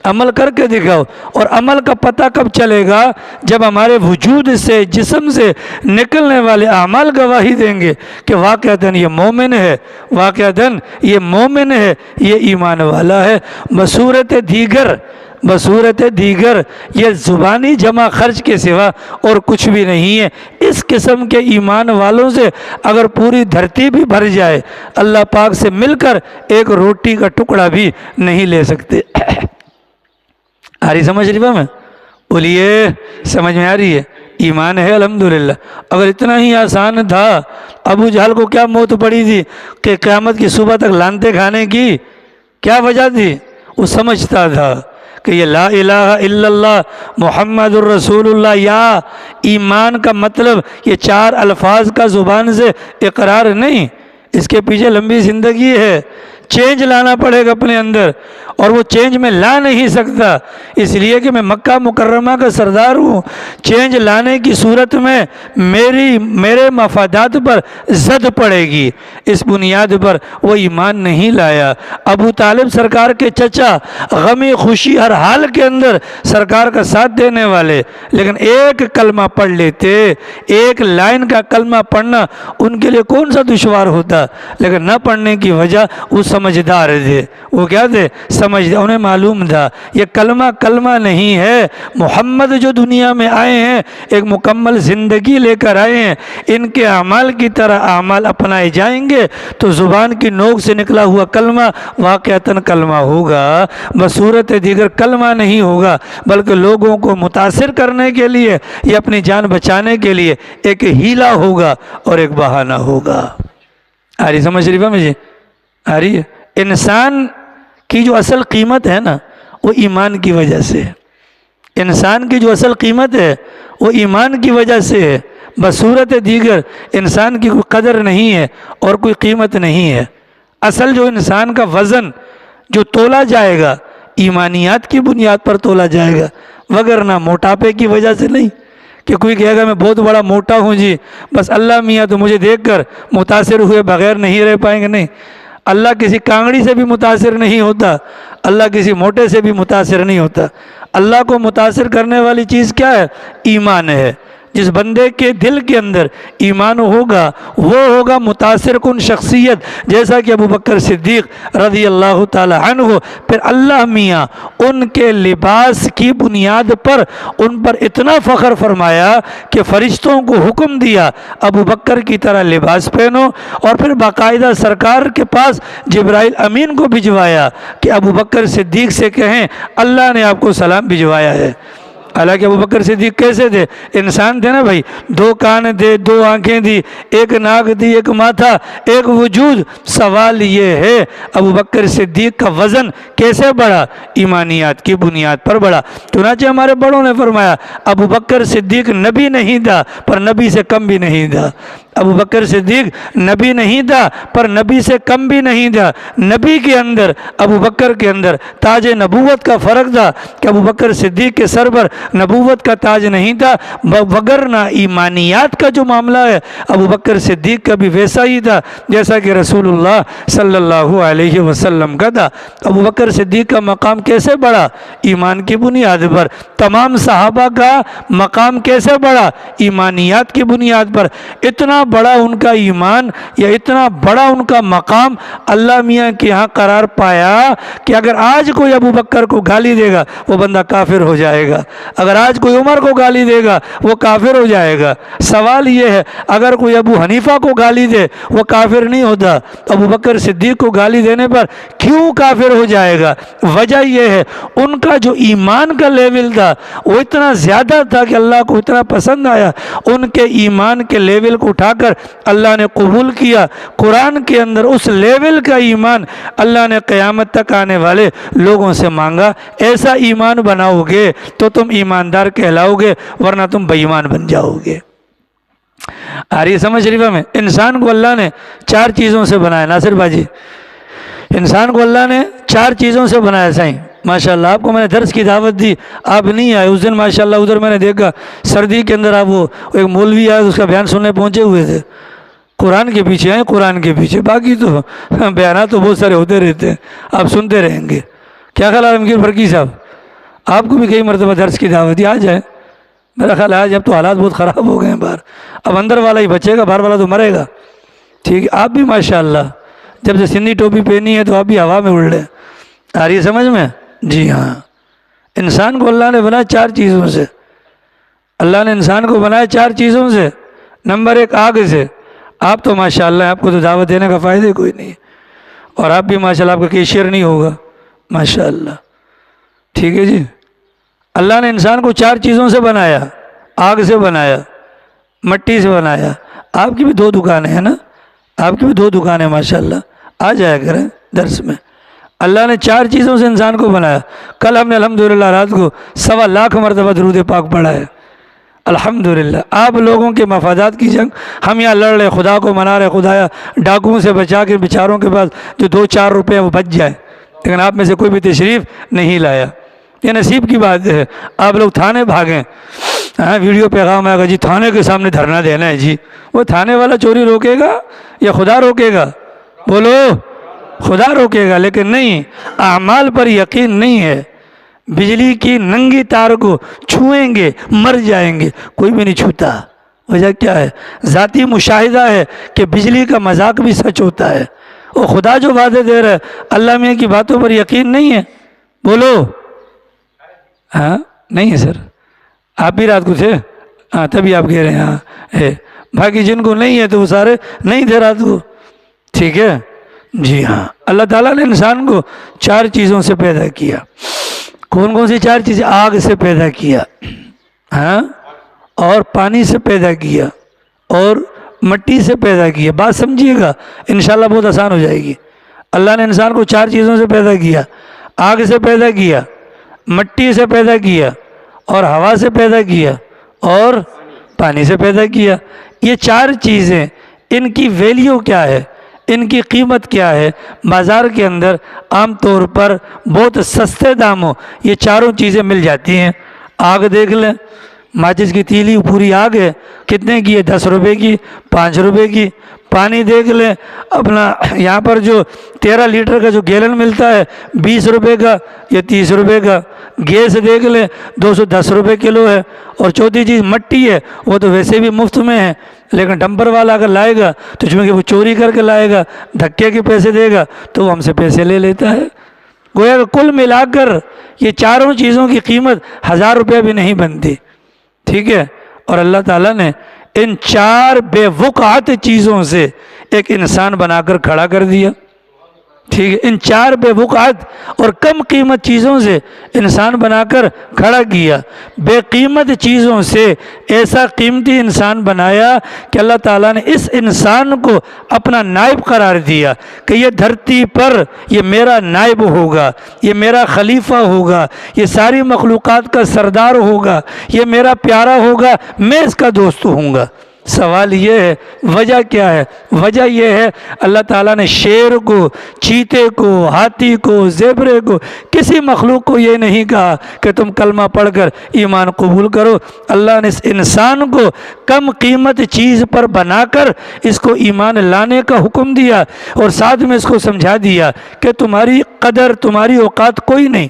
عمل کر کے دکھاؤ، اور عمل کا پتہ کب چلے گا؟ جب ہمارے وجود سے جسم سے نکلنے والے اعمال گواہی دیں گے کہ واقعتاً یہ مومن ہے، واقعتاً یہ مومن ہے، یہ ایمان والا ہے۔ بصورت دیگر یہ زبانی جمع خرچ کے سوا اور کچھ بھی نہیں ہے۔ اس قسم کے ایمان والوں سے اگر پوری دھرتی بھی بھر جائے، اللہ پاک سے مل کر ایک روٹی کا ٹکڑا بھی نہیں لے سکتے۔ آ رہی سمجھ شریفہ میں؟ بولیے سمجھ میں آ رہی ہے؟ ایمان ہے الحمدللہ۔ اگر اتنا ہی آسان تھا، ابو جہل کو کیا موت پڑی تھی کہ قیامت کی صبح تک لانتے کھانے کی؟ کیا وجہ تھی؟ وہ سمجھتا تھا کہ یہ لا الہ الا اللہ محمد الرسول اللہ، یا ایمان کا مطلب یہ چار الفاظ کا زبان سے اقرار نہیں، اس کے پیچھے لمبی زندگی ہے، چینج لانا پڑے گا اپنے اندر، اور وہ چینج میں لا نہیں سکتا، اس لیے کہ میں مکہ مکرمہ کا سردار ہوں، چینج لانے کی صورت میں میرے مفادات پر زد پڑے گی، اس بنیاد پر وہ ایمان نہیں لایا۔ ابو طالب سرکار کے چچا، غمی خوشی ہر حال کے اندر سرکار کا ساتھ دینے والے، لیکن ایک کلمہ پڑھ لیتے، ایک لائن کا کلمہ پڑھنا ان کے لیے کون سا دشوار ہوتا، لیکن نہ پڑھنے کی وجہ وہ سمجھدار تھے، وہ کیا تھے؟ سمجھدار، انہیں معلوم تھا یہ کلمہ نہیں ہے، محمد جو دنیا میں آئے ہیں ایک مکمل زندگی لے کر آئے ہیں، ان کے اعمال کی طرح اعمال اپنائے جائیں گے تو زبان کی نوک سے نکلا ہوا کلمہ واقعتاً کلمہ ہوگا، بصورت دیگر کلمہ نہیں ہوگا، بلکہ لوگوں کو متاثر کرنے کے لیے یا اپنی جان بچانے کے لیے ایک ہیلا ہوگا اور ایک بہانہ ہوگا۔ آ رہی سمجھ شریفہ میں جی؟ آ رہی ہے؟ انسان کی جو اصل قیمت ہے نا وہ ایمان کی وجہ سے ہے، انسان کی جو اصل قیمت ہے وہ ایمان کی وجہ سے ہے، بصورت دیگر انسان کی کوئی قدر نہیں ہے اور کوئی قیمت نہیں ہے۔ اصل جو انسان کا وزن جو تولا جائے گا ایمانیات کی بنیاد پر تولا جائے گا، وگرنہ موٹاپے کی وجہ سے نہیں، کہ کوئی کہے گا میں بہت بڑا موٹا ہوں جی، بس اللہ میاں تو مجھے دیکھ کر متاثر ہوئے بغیر نہیں رہ پائیں گے، نہیں، اللہ کسی کانگڑی سے بھی متاثر نہیں ہوتا، اللہ کسی موٹے سے بھی متاثر نہیں ہوتا۔ اللہ کو متاثر کرنے والی چیز کیا ہے؟ ایمان ہے۔ جس بندے کے دل کے اندر ایمان ہوگا وہ ہوگا متاثر کن شخصیت، جیسا کہ ابوبکر صدیق رضی اللہ تعالی عنہ، پھر اللہ میاں ان کے لباس کی بنیاد پر ان پر اتنا فخر فرمایا کہ فرشتوں کو حکم دیا ابوبکر کی طرح لباس پہنو، اور پھر باقاعدہ سرکار کے پاس جبرائیل امین کو بھجوایا کہ ابوبکر صدیق سے کہیں اللہ نے آپ کو سلام بھجوایا ہے۔ حالانکہ ابوبکر صدیق کیسے تھے؟ انسان تھے نا بھائی، 2 کان دے، 2 آنکھیں دی، 1 ناک دی، 1 ماتھا، 1 وجود۔ سوال یہ ہے ابوبکر صدیق کا وزن کیسے بڑھا؟ ایمانیات کی بنیاد پر بڑھا۔ چنانچہ ہمارے بڑوں نے فرمایا ابوبکر صدیق نبی نہیں تھا پر نبی سے کم بھی نہیں تھا۔ ابو بکر صدیق نبی نہیں تھا پر نبی سے کم بھی نہیں تھا. نبی کے اندر ابو بکر کے اندر تاج نبوت کا فرق تھا کہ ابو بکر صدیق کے سر پر نبوت کا تاج نہیں تھا، وگرنہ ایمانیات کا جو معاملہ ہے ابو بکر صدیق کا بھی ویسا ہی تھا جیسا کہ رسول اللہ صلی اللہ علیہ وسلم کا تھا. ابو بکر صدیق کا مقام کیسے بڑھا؟ ایمان کی بنیاد پر. تمام صحابہ کا مقام کیسے بڑھا؟ ایمانیات کی بنیاد پر. اتنا بڑا ان کا ایمان یا اتنا بڑا ان کا مقام اللہ میاں کے ہاں قرار پایا کہ اگر آج کوئی ابو بکر کو گالی دے گا وہ بندہ کافر ہو جائے گا، اگر آج کوئی عمر کو گالی دے گا وہ کافر ہو جائے گا. سوال یہ ہے اگر کوئی ابو حنیفہ کو گالی دے وہ کافر نہیں ہوتا، ابو بکر صدیق کو گالی دینے پر کیوں کافر ہو جائے گا؟ وجہ یہ ہے ان کا جو ایمان کا لیول تھا وہ اتنا زیادہ تھا کہ اللہ کو اتنا پسند آیا، ان کے ایمان کے لیول کو اٹھا کر اللہ نے قبول کیا. قرآن کے اندر اس لیول کا ایمان اللہ نے قیامت تک آنے والے لوگوں سے مانگا. ایسا ایمان بناؤ گے تو تم ایماندار کہلاؤ گے، ورنہ تم بے ایمان بن جاؤ گے. آ رہی ہے سمجھ شریفہ میں؟ انسان کو اللہ نے 4 چیزوں سے بنایا. ناصر باجی، انسان کو اللہ نے 4 چیزوں سے بنایا. سائیں ماشاءاللہ آپ کو میں نے درس کی دعوت دی، آپ نہیں آئے اس دن. ماشاءاللہ ادھر میں نے دیکھا سردی کے اندر آپ وہ ایک مولوی آئے اس کا بیان سننے پہنچے ہوئے تھے. قرآن کے پیچھے ہیں، قرآن کے پیچھے. باقی تو بیانات تو بہت سارے ہوتے رہتے ہیں، آپ سنتے رہیں گے. کیا خیال ہے عالمگیر فرقی صاحب؟ آپ کو بھی کئی مرتبہ درس کی دعوت دی، آ جائیں. میرا خیال ہے آج اب تو حالات بہت خراب ہو گئے ہیں باہر، اب اندر والا ہی بچے گا، باہر والا تو مرے گا. ٹھیک ہے، آپ بھی ماشاءاللہ جب سے سندھی ٹوپی پہنی ہے تو آپ بھی ہوا میں اڑ رہے. آ رہی ہے سمجھ میں؟ جی ہاں. انسان کو اللہ نے بنایا 4 چیزوں سے. اللہ نے انسان کو بنایا 4 چیزوں سے. نمبر 1 آگ سے. آپ تو ماشاءاللہ آپ کو تو دعوت دینے کا فائدہ کوئی نہیں، اور آپ بھی ماشاءاللہ آپ کا کیشیئر نہیں ہوگا ماشاءاللہ. ٹھیک ہے جی. اللہ نے انسان کو 4 چیزوں سے بنایا. آگ سے بنایا، مٹی سے بنایا. آپ کی بھی 2 دکانیں ہیں نا، آپ کی بھی 2 دکانیں ماشاءاللہ، آ جایا کریں درس میں. اللہ نے 4 چیزوں سے انسان کو بنایا. کل ہم نے الحمدللہ رات کو 1.25 لاکھ مرتبہ درود پاک پڑھا ہے الحمدللہ. آپ لوگوں کے مفادات کی جنگ، ہم یہاں لڑ رہے، خدا کو منا رہے، خدایا ڈاکوؤں سے بچا کے بیچاروں کے پاس جو 2-4 روپے وہ بچ جائے، لیکن آپ میں سے کوئی بھی تشریف نہیں لایا. یہ نصیب کی بات ہے. آپ لوگ تھانے بھاگیں. ہاں ویڈیو پیغام آئے گا جی تھانے کے سامنے دھرنا دینا ہے جی. وہ تھانے والا چوری روکے گا یا خدا روکے گا؟ بولو. خدا روکے گا. لیکن نہیں، اعمال پر یقین نہیں ہے. بجلی کی ننگی تار کو چھوئیں گے مر جائیں گے، کوئی بھی نہیں چھوتا. وجہ کیا ہے؟ ذاتی مشاہدہ ہے کہ بجلی کا مذاق بھی سچ ہوتا ہے. وہ خدا جو وعدے دے رہا ہے، اللہ میاں کی باتوں پر یقین نہیں ہے. بولو. ہاں نہیں ہے سر، آپ بھی رات کو تھے، ہاں تبھی آپ کہہ رہے ہیں. ہاں ہے. باقی جن کو نہیں ہے تو وہ سارے نہیں تھے رات کو. ٹھیک ہے جی ہاں. اللہ تعالیٰ نے انسان کو 4 چیزوں سے پیدا کیا. کون کون سی 4 چیزیں؟ آگ سے پیدا کیا، ہاں، اور پانی سے پیدا کیا، اور مٹی سے پیدا کیا. بات سمجھیے گا، انشاءاللہ بہت آسان ہو جائے گی. اللہ نے انسان کو 4 چیزوں سے پیدا کیا. آگ سے پیدا کیا، مٹی سے پیدا کیا، اور ہوا سے پیدا کیا، اور پانی سے پیدا کیا. یہ 4 چیزیں، ان کی ویلیو کیا ہے، ان کی قیمت کیا ہے؟ بازار کے اندر عام طور پر بہت سستے داموں یہ 4 چیزیں مل جاتی ہیں. آگ دیکھ لیں، ماچس کی تیلی پوری آگ ہے، کتنے کی ہے؟ 10 روپے کی، 5 روپے کی. پانی دیکھ لیں، اپنا یہاں پر جو 13 لیٹر کا جو گیلن ملتا ہے 20 روپے کا یا 30 روپے کا. گیس دیکھ لیں 210 روپے کلو ہے. اور چوتھی چیز مٹی ہے، وہ تو ویسے بھی مفت میں ہے، لیکن ڈمپر والا اگر لائے گا تو چونکہ وہ چوری کر کے لائے گا، دھکے کے پیسے دے گا تو وہ ہم سے پیسے لے لیتا ہے. گویا کہ کل ملا کر یہ 4 چیزوں کی قیمت 1000 روپیہ بھی نہیں بنتی. ٹھیک ہے. اور اللہ تعالیٰ نے ان 4 بے وقعت چیزوں سے ایک انسان بنا کر کھڑا کر دیا. ٹھیک ہے. ان 4 بے وقعت اور کم قیمت چیزوں سے انسان بنا کر کھڑا کیا. بے قیمت چیزوں سے ایسا قیمتی انسان بنایا کہ اللہ تعالیٰ نے اس انسان کو اپنا نائب قرار دیا کہ یہ دھرتی پر یہ میرا نائب ہوگا، یہ میرا خلیفہ ہوگا، یہ ساری مخلوقات کا سردار ہوگا، یہ میرا پیارا ہوگا، میں اس کا دوست ہوں گا. سوال یہ ہے وجہ کیا ہے؟ وجہ یہ ہے اللہ تعالیٰ نے شیر کو، چیتے کو، ہاتھی کو، زیبرے کو، کسی مخلوق کو یہ نہیں کہا کہ تم کلمہ پڑھ کر ایمان قبول کرو۔ اللہ نے اس انسان کو کم قیمت چیز پر بنا کر اس کو ایمان لانے کا حکم دیا، اور ساتھ میں اس کو سمجھا دیا کہ تمہاری قدر، تمہاری اوقات کوئی نہیں،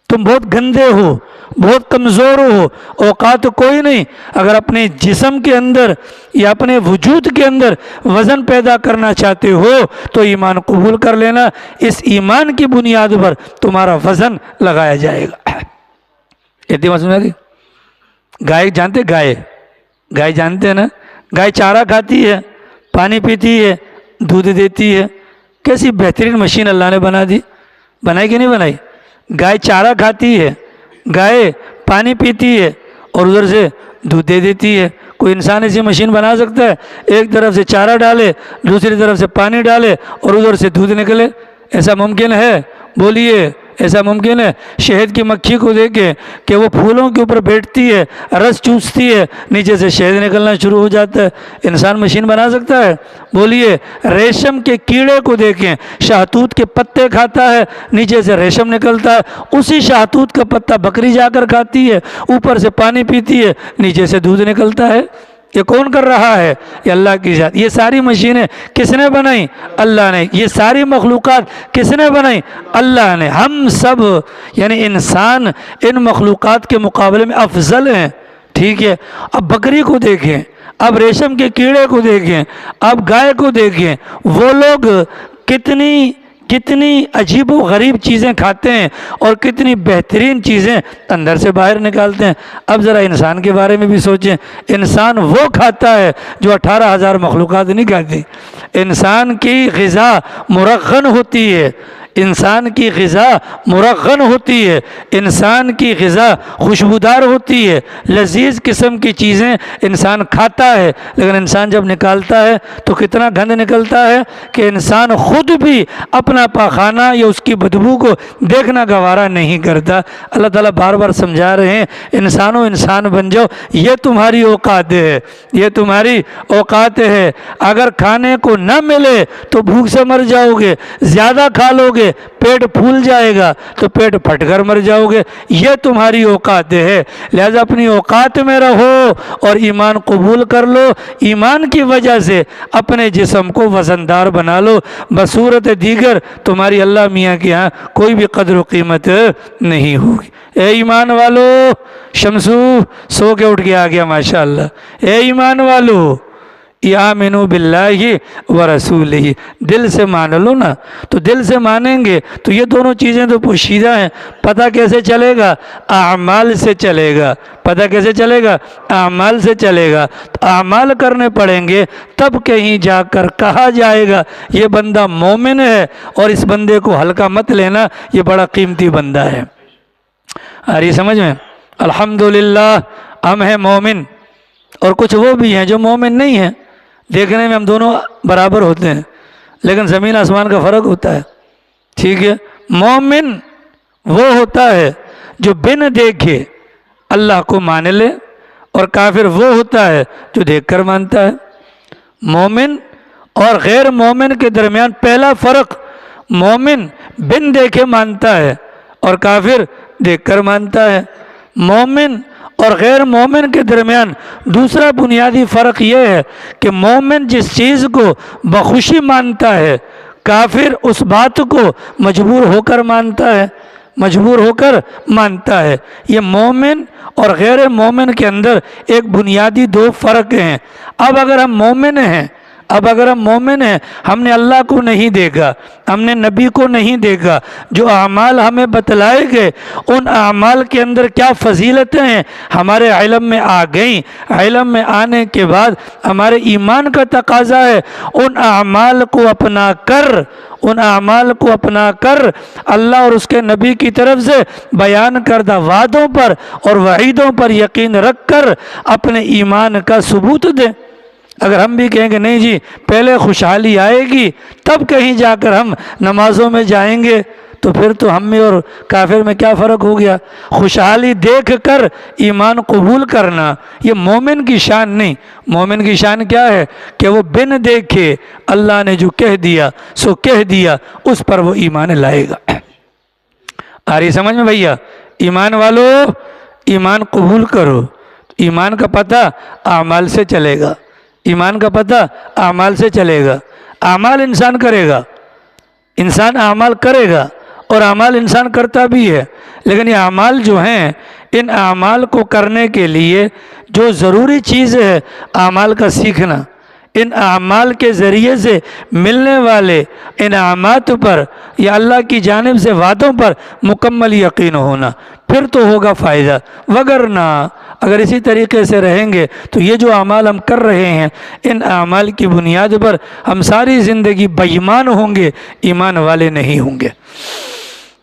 تم بہت گندے ہو، بہت کمزور ہو، اوقات کوئی نہیں۔ اگر اپنے جسم کے اندر یا اپنے وجود کے اندر وزن پیدا کرنا چاہتے ہو تو ایمان قبول کر لینا، اس ایمان کی بنیاد پر تمہارا وزن لگایا جائے گا۔ اتنی بات سمجھ گئی؟ گائے جانتے؟ گائے جانتے ہیں نا؟ گائے چارہ کھاتی ہے، پانی پیتی ہے، دودھ دیتی ہے۔ کیسی بہترین مشین اللہ نے بنا دی، بنائی کہ نہیں بنائی؟ گائے چارہ کھاتی ہے، گائے پانی پیتی ہے اور ادھر سے دودھ دے دیتی ہے۔ کوئی انسان ایسی مشین بنا سکتا ہے ایک طرف سے چارہ ڈالے، دوسری طرف سے پانی ڈالے اور ادھر سے دودھ نکلے؟ ایسا ممکن ہے؟ بولیے، ایسا ممکن ہے؟ شہد کی مکھی کو دیکھیں کہ وہ پھولوں کے اوپر بیٹھتی ہے، رس چوستی ہے، نیچے سے شہد نکلنا شروع ہو جاتا ہے۔ انسان مشین بنا سکتا ہے؟ بولیے۔ ریشم کے کیڑے کو دیکھیں، شہتوت کے پتے کھاتا ہے، نیچے سے ریشم نکلتا ہے۔ اسی شہتوت کا پتا بکری جا کر کھاتی ہے، اوپر سے پانی پیتی ہے، نیچے سے دودھ نکلتا ہے۔ یہ کون کر رہا ہے؟ یہ اللہ کی ذات۔ یہ ساری مشینیں کس نے بنائی؟ اللہ نے۔ یہ ساری مخلوقات کس نے بنائی؟ اللہ نے۔ ہم سب یعنی انسان ان مخلوقات کے مقابلے میں افضل ہیں، ٹھیک ہے؟ اب بکری کو دیکھیں، اب ریشم کے کیڑے کو دیکھیں، اب گائے کو دیکھیں، وہ لوگ کتنی عجیب و غریب چیزیں کھاتے ہیں اور کتنی بہترین چیزیں اندر سے باہر نکالتے ہیں۔ اب ذرا انسان کے بارے میں بھی سوچیں، انسان وہ کھاتا ہے جو 18,000 مخلوقات نہیں کھاتی۔ انسان کی غذا مرغن ہوتی ہے، انسان کی غذا مرغن ہوتی ہے، انسان کی غذا خوشبودار ہوتی ہے، لذیذ قسم کی چیزیں انسان کھاتا ہے، لیکن انسان جب نکالتا ہے تو کتنا گند نکلتا ہے کہ انسان خود بھی اپنا پاخانہ یا اس کی بدبو کو دیکھنا گوارا نہیں کرتا۔ اللہ تعالیٰ بار بار سمجھا رہے ہیں انسانوں انسان بن جاؤ، یہ تمہاری اوقات ہے، یہ تمہاری اوقات ہے۔ اگر کھانے کو نہ ملے تو بھوک سے مر جاؤ گے، زیادہ کھا لو گے پیٹ پھول جائے گا تو پیٹ پھٹ کر مر جاؤ گے، یہ تمہاری اوقات ہے۔ لہذا اپنی اوقات میں رہو اور ایمان قبول کر لو، ایمان کی وجہ سے اپنے جسم کو وزندار بنا لو، بصورت دیگر تمہاری اللہ میاں کے ہاں کوئی بھی قدر و قیمت نہیں ہوگی۔ اے ایمان والو، شمسو سو کے اٹھ کے آ گیا ماشاءاللہ۔ اے ایمان والو، آمنو باللہ ورسولہ، دل سے مان لو نا۔ تو دل سے مانیں گے تو یہ دونوں چیزیں تو پوشیدہ ہیں۔ پتہ کیسے چلے گا؟ اعمال سے چلے گا۔ پتہ کیسے چلے گا؟ اعمال سے چلے گا۔ تو اعمال کرنے پڑیں گے تب کہیں جا کر کہا جائے گا یہ بندہ مومن ہے، اور اس بندے کو ہلکا مت لینا، یہ بڑا قیمتی بندہ ہے۔ آ رہی سمجھ میں؟ الحمدللہ ہم ہیں مومن، اور کچھ وہ بھی ہیں جو مومن نہیں ہیں۔ دیکھنے میں ہم دونوں برابر ہوتے ہیں لیکن زمین آسمان کا فرق ہوتا ہے، ٹھیک ہے؟ مومن وہ ہوتا ہے جو بن دیکھے اللہ کو مان لے، اور کافر وہ ہوتا ہے جو دیکھ کر مانتا ہے۔ مومن اور غیر مومن کے درمیان پہلا فرق، مومن بن دیکھے مانتا ہے اور کافر دیکھ کر مانتا ہے۔ مومن اور غیر مومن کے درمیان دوسرا بنیادی فرق یہ ہے کہ مومن جس چیز کو بخوشی مانتا ہے، کافر اس بات کو مجبور ہو کر مانتا ہے، مجبور ہو کر مانتا ہے۔ یہ مومن اور غیر مومن کے اندر ایک بنیادی دو فرق ہیں۔ اب اگر ہم مومن ہیں، ہم نے اللہ کو نہیں دیکھا، ہم نے نبی کو نہیں دیکھا، جو اعمال ہمیں بتلائے گئے ان اعمال کے اندر کیا فضیلتیں ہیں ہمارے علم میں آ گئیں۔ علم میں آنے کے بعد ہمارے ایمان کا تقاضا ہے ان اعمال کو اپنا کر اللہ اور اس کے نبی کی طرف سے بیان کردہ وعدوں پر اور وعیدوں پر یقین رکھ کر اپنے ایمان کا ثبوت دیں۔ اگر ہم بھی کہیں کہ نہیں جی پہلے خوشحالی آئے گی تب کہیں جا کر ہم نمازوں میں جائیں گے تو پھر تو ہم میں اور کافر میں کیا فرق ہو گیا؟ خوشحالی دیکھ کر ایمان قبول کرنا یہ مومن کی شان نہیں۔ مومن کی شان کیا ہے کہ وہ بن دیکھے اللہ نے جو کہہ دیا سو کہہ دیا، اس پر وہ ایمان لائے گا۔ آ رہی سمجھ میں بھیا؟ ایمان والو ایمان قبول کرو۔ ایمان کا پتہ اعمال سے چلے گا، ایمان کا پتہ اعمال سے چلے گا۔ اعمال انسان کرے گا، انسان اعمال کرے گا اور اعمال انسان کرتا بھی ہے، لیکن یہ اعمال جو ہیں ان اعمال کو کرنے کے لیے جو ضروری چیز ہے اعمال کا سیکھنا، ان اعمال کے ذریعے سے ملنے والے انعامات پر یا اللہ کی جانب سے وعدوں پر مکمل یقین ہونا، پھر تو ہوگا فائدہ۔ وگرنہ اگر اسی طریقے سے رہیں گے تو یہ جو اعمال ہم کر رہے ہیں ان اعمال کی بنیاد پر ہم ساری زندگی بے ایمان ہوں گے، ایمان والے نہیں ہوں گے۔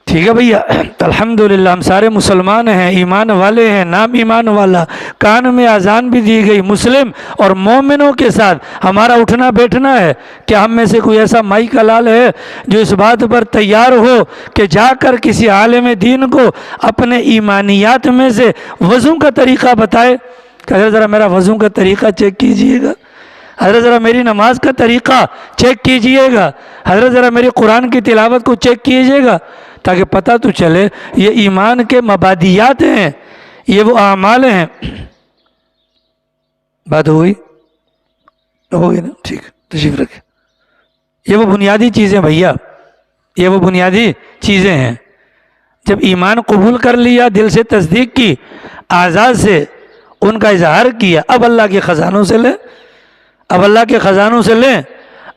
ٹھیک ہے بھیا؟ تو الحمدللہ ہم سارے مسلمان ہیں، ایمان والے ہیں، نام ایمان والا، کان میں اذان بھی دی گئی، مسلم اور مومنوں کے ساتھ ہمارا اٹھنا بیٹھنا ہے۔ کیا ہم میں سے کوئی ایسا مائی کا لال ہے جو اس بات پر تیار ہو کہ جا کر کسی عالم دین کو اپنے ایمانیات میں سے وضو کا طریقہ بتائے کہ حضرت ذرا میرا وضو کا طریقہ چیک کیجئے گا، حضرت ذرا میری نماز کا طریقہ چیک کیجئے گا، حضرت ذرا میری قرآن کی تلاوت کو چیک کیجئے گا، تاکہ پتہ تو چلے یہ ایمان کے مبادیات ہیں، یہ وہ اعمال ہیں۔ بات ہوئی نا؟ ٹھیک، تشریف رکھیں۔ یہ وہ بنیادی چیزیں بھیا، یہ وہ بنیادی چیزیں ہیں۔ جب ایمان قبول کر لیا، دل سے تصدیق کی، اعضاء سے ان کا اظہار کیا، اب اللہ کے خزانوں سے لیں، اب اللہ کے خزانوں سے لیں،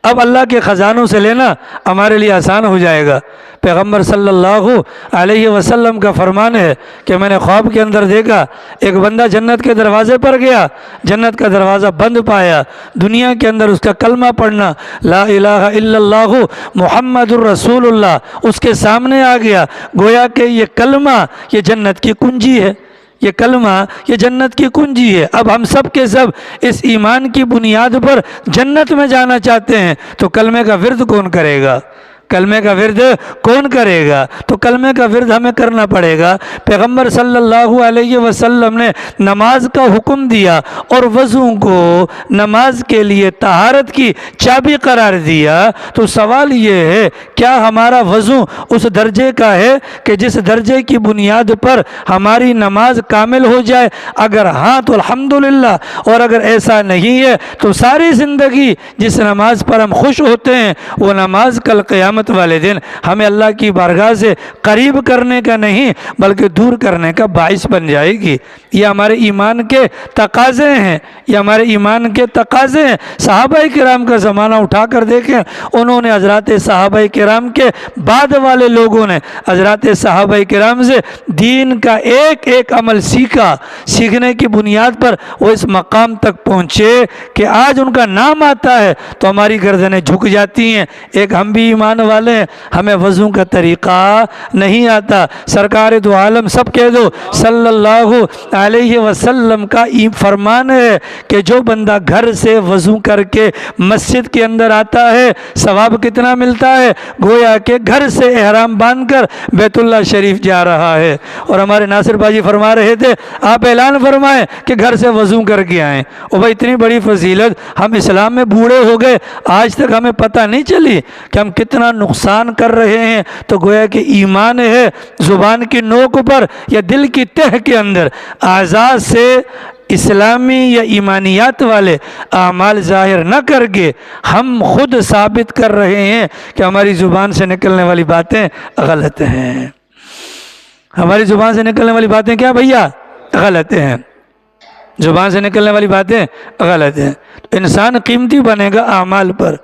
اب اللہ کے خزانوں سے لینا ہمارے لیے آسان ہو جائے گا۔ پیغمبر صلی اللہ علیہ وسلم کا فرمان ہے کہ میں نے خواب کے اندر دیکھا ایک بندہ جنت کے دروازے پر گیا، جنت کا دروازہ بند پایا، دنیا کے اندر اس کا کلمہ پڑھنا لا الہ الا اللہ محمد الرسول اللہ اس کے سامنے آ گیا، گویا کہ یہ کلمہ یہ جنت کی کنجی ہے، یہ کلمہ یہ جنت کی کنجی ہے۔ اب ہم سب کے سب اس ایمان کی بنیاد پر جنت میں جانا چاہتے ہیں، تو کلمے کا ورد کون کرے گا؟ کلمے کا ورد کون کرے گا؟ تو کلمے کا ورد ہمیں کرنا پڑے گا۔ پیغمبر صلی اللہ علیہ وسلم نے نماز کا حکم دیا اور وضو کو نماز کے لیے طہارت کی چابی قرار دیا، تو سوال یہ ہے کیا ہمارا وضو اس درجے کا ہے کہ جس درجے کی بنیاد پر ہماری نماز کامل ہو جائے؟ اگر ہاں تو الحمدللہ، اور اگر ایسا نہیں ہے تو ساری زندگی جس نماز پر ہم خوش ہوتے ہیں وہ نماز کل قیامت والے دن ہمیں اللہ کی بارگاہ سے قریب کرنے کا نہیں بلکہ دور کرنے کا باعث بن جائے گی۔ یہ ہمارے ایمان کے تقاضے ہیں، یہ ہمارے ایمان کے تقاضے ہیں۔ صحابہ کرام کا زمانہ اٹھا کر دیکھیں، انہوں نے حضرات صحابہ کرام کے بعد والے لوگوں نے حضرات صحابہ کرام سے دین کا ایک ایک عمل سیکھا، سیکھنے کی بنیاد پر وہ اس مقام تک پہنچے کہ آج ان کا نام آتا ہے تو ہماری گردنیں جھک جاتی ہیں۔ ایک ہم بھی ایمان والے ہیں، ہمیں وضو کا طریقہ نہیں آتا۔ سرکار دو عالم سب کہہ دو صلی اللہ علیہ وسلم کا فرمان ہے کہ جو بندہ گھر سے وضو کر کے مسجد کے اندر آتا ہے ثواب کتنا ملتا ہے؟ گویا کہ گھر سے احرام باندھ کر بیت اللہ شریف جا رہا ہے۔ اور ہمارے ناصر باجی فرما رہے تھے آپ اعلان فرمائیں کہ گھر سے وضو کر کے آئیں۔ اور بھائی اتنی بڑی فضیلت ہم اسلام میں بوڑھے ہو گئے، آج تک ہمیں پتہ نہیں چلی کہ ہم کتنا نقصان کر رہے ہیں۔ تو گویا کہ ایمان ہے زبان کی نوک پر یا دل کی تہ کے اندر، اعضاء سے اسلامی یا ایمانیات والے اعمال ظاہر نہ کر کے ہم خود ثابت کر رہے ہیں کہ ہماری زبان سے نکلنے والی باتیں غلط ہیں۔ ہماری زبان سے نکلنے والی باتیں کیا بھیا؟ غلط ہیں۔ زبان سے نکلنے والی باتیں غلط ہیں۔ انسان قیمتی بنے گا اعمال پر،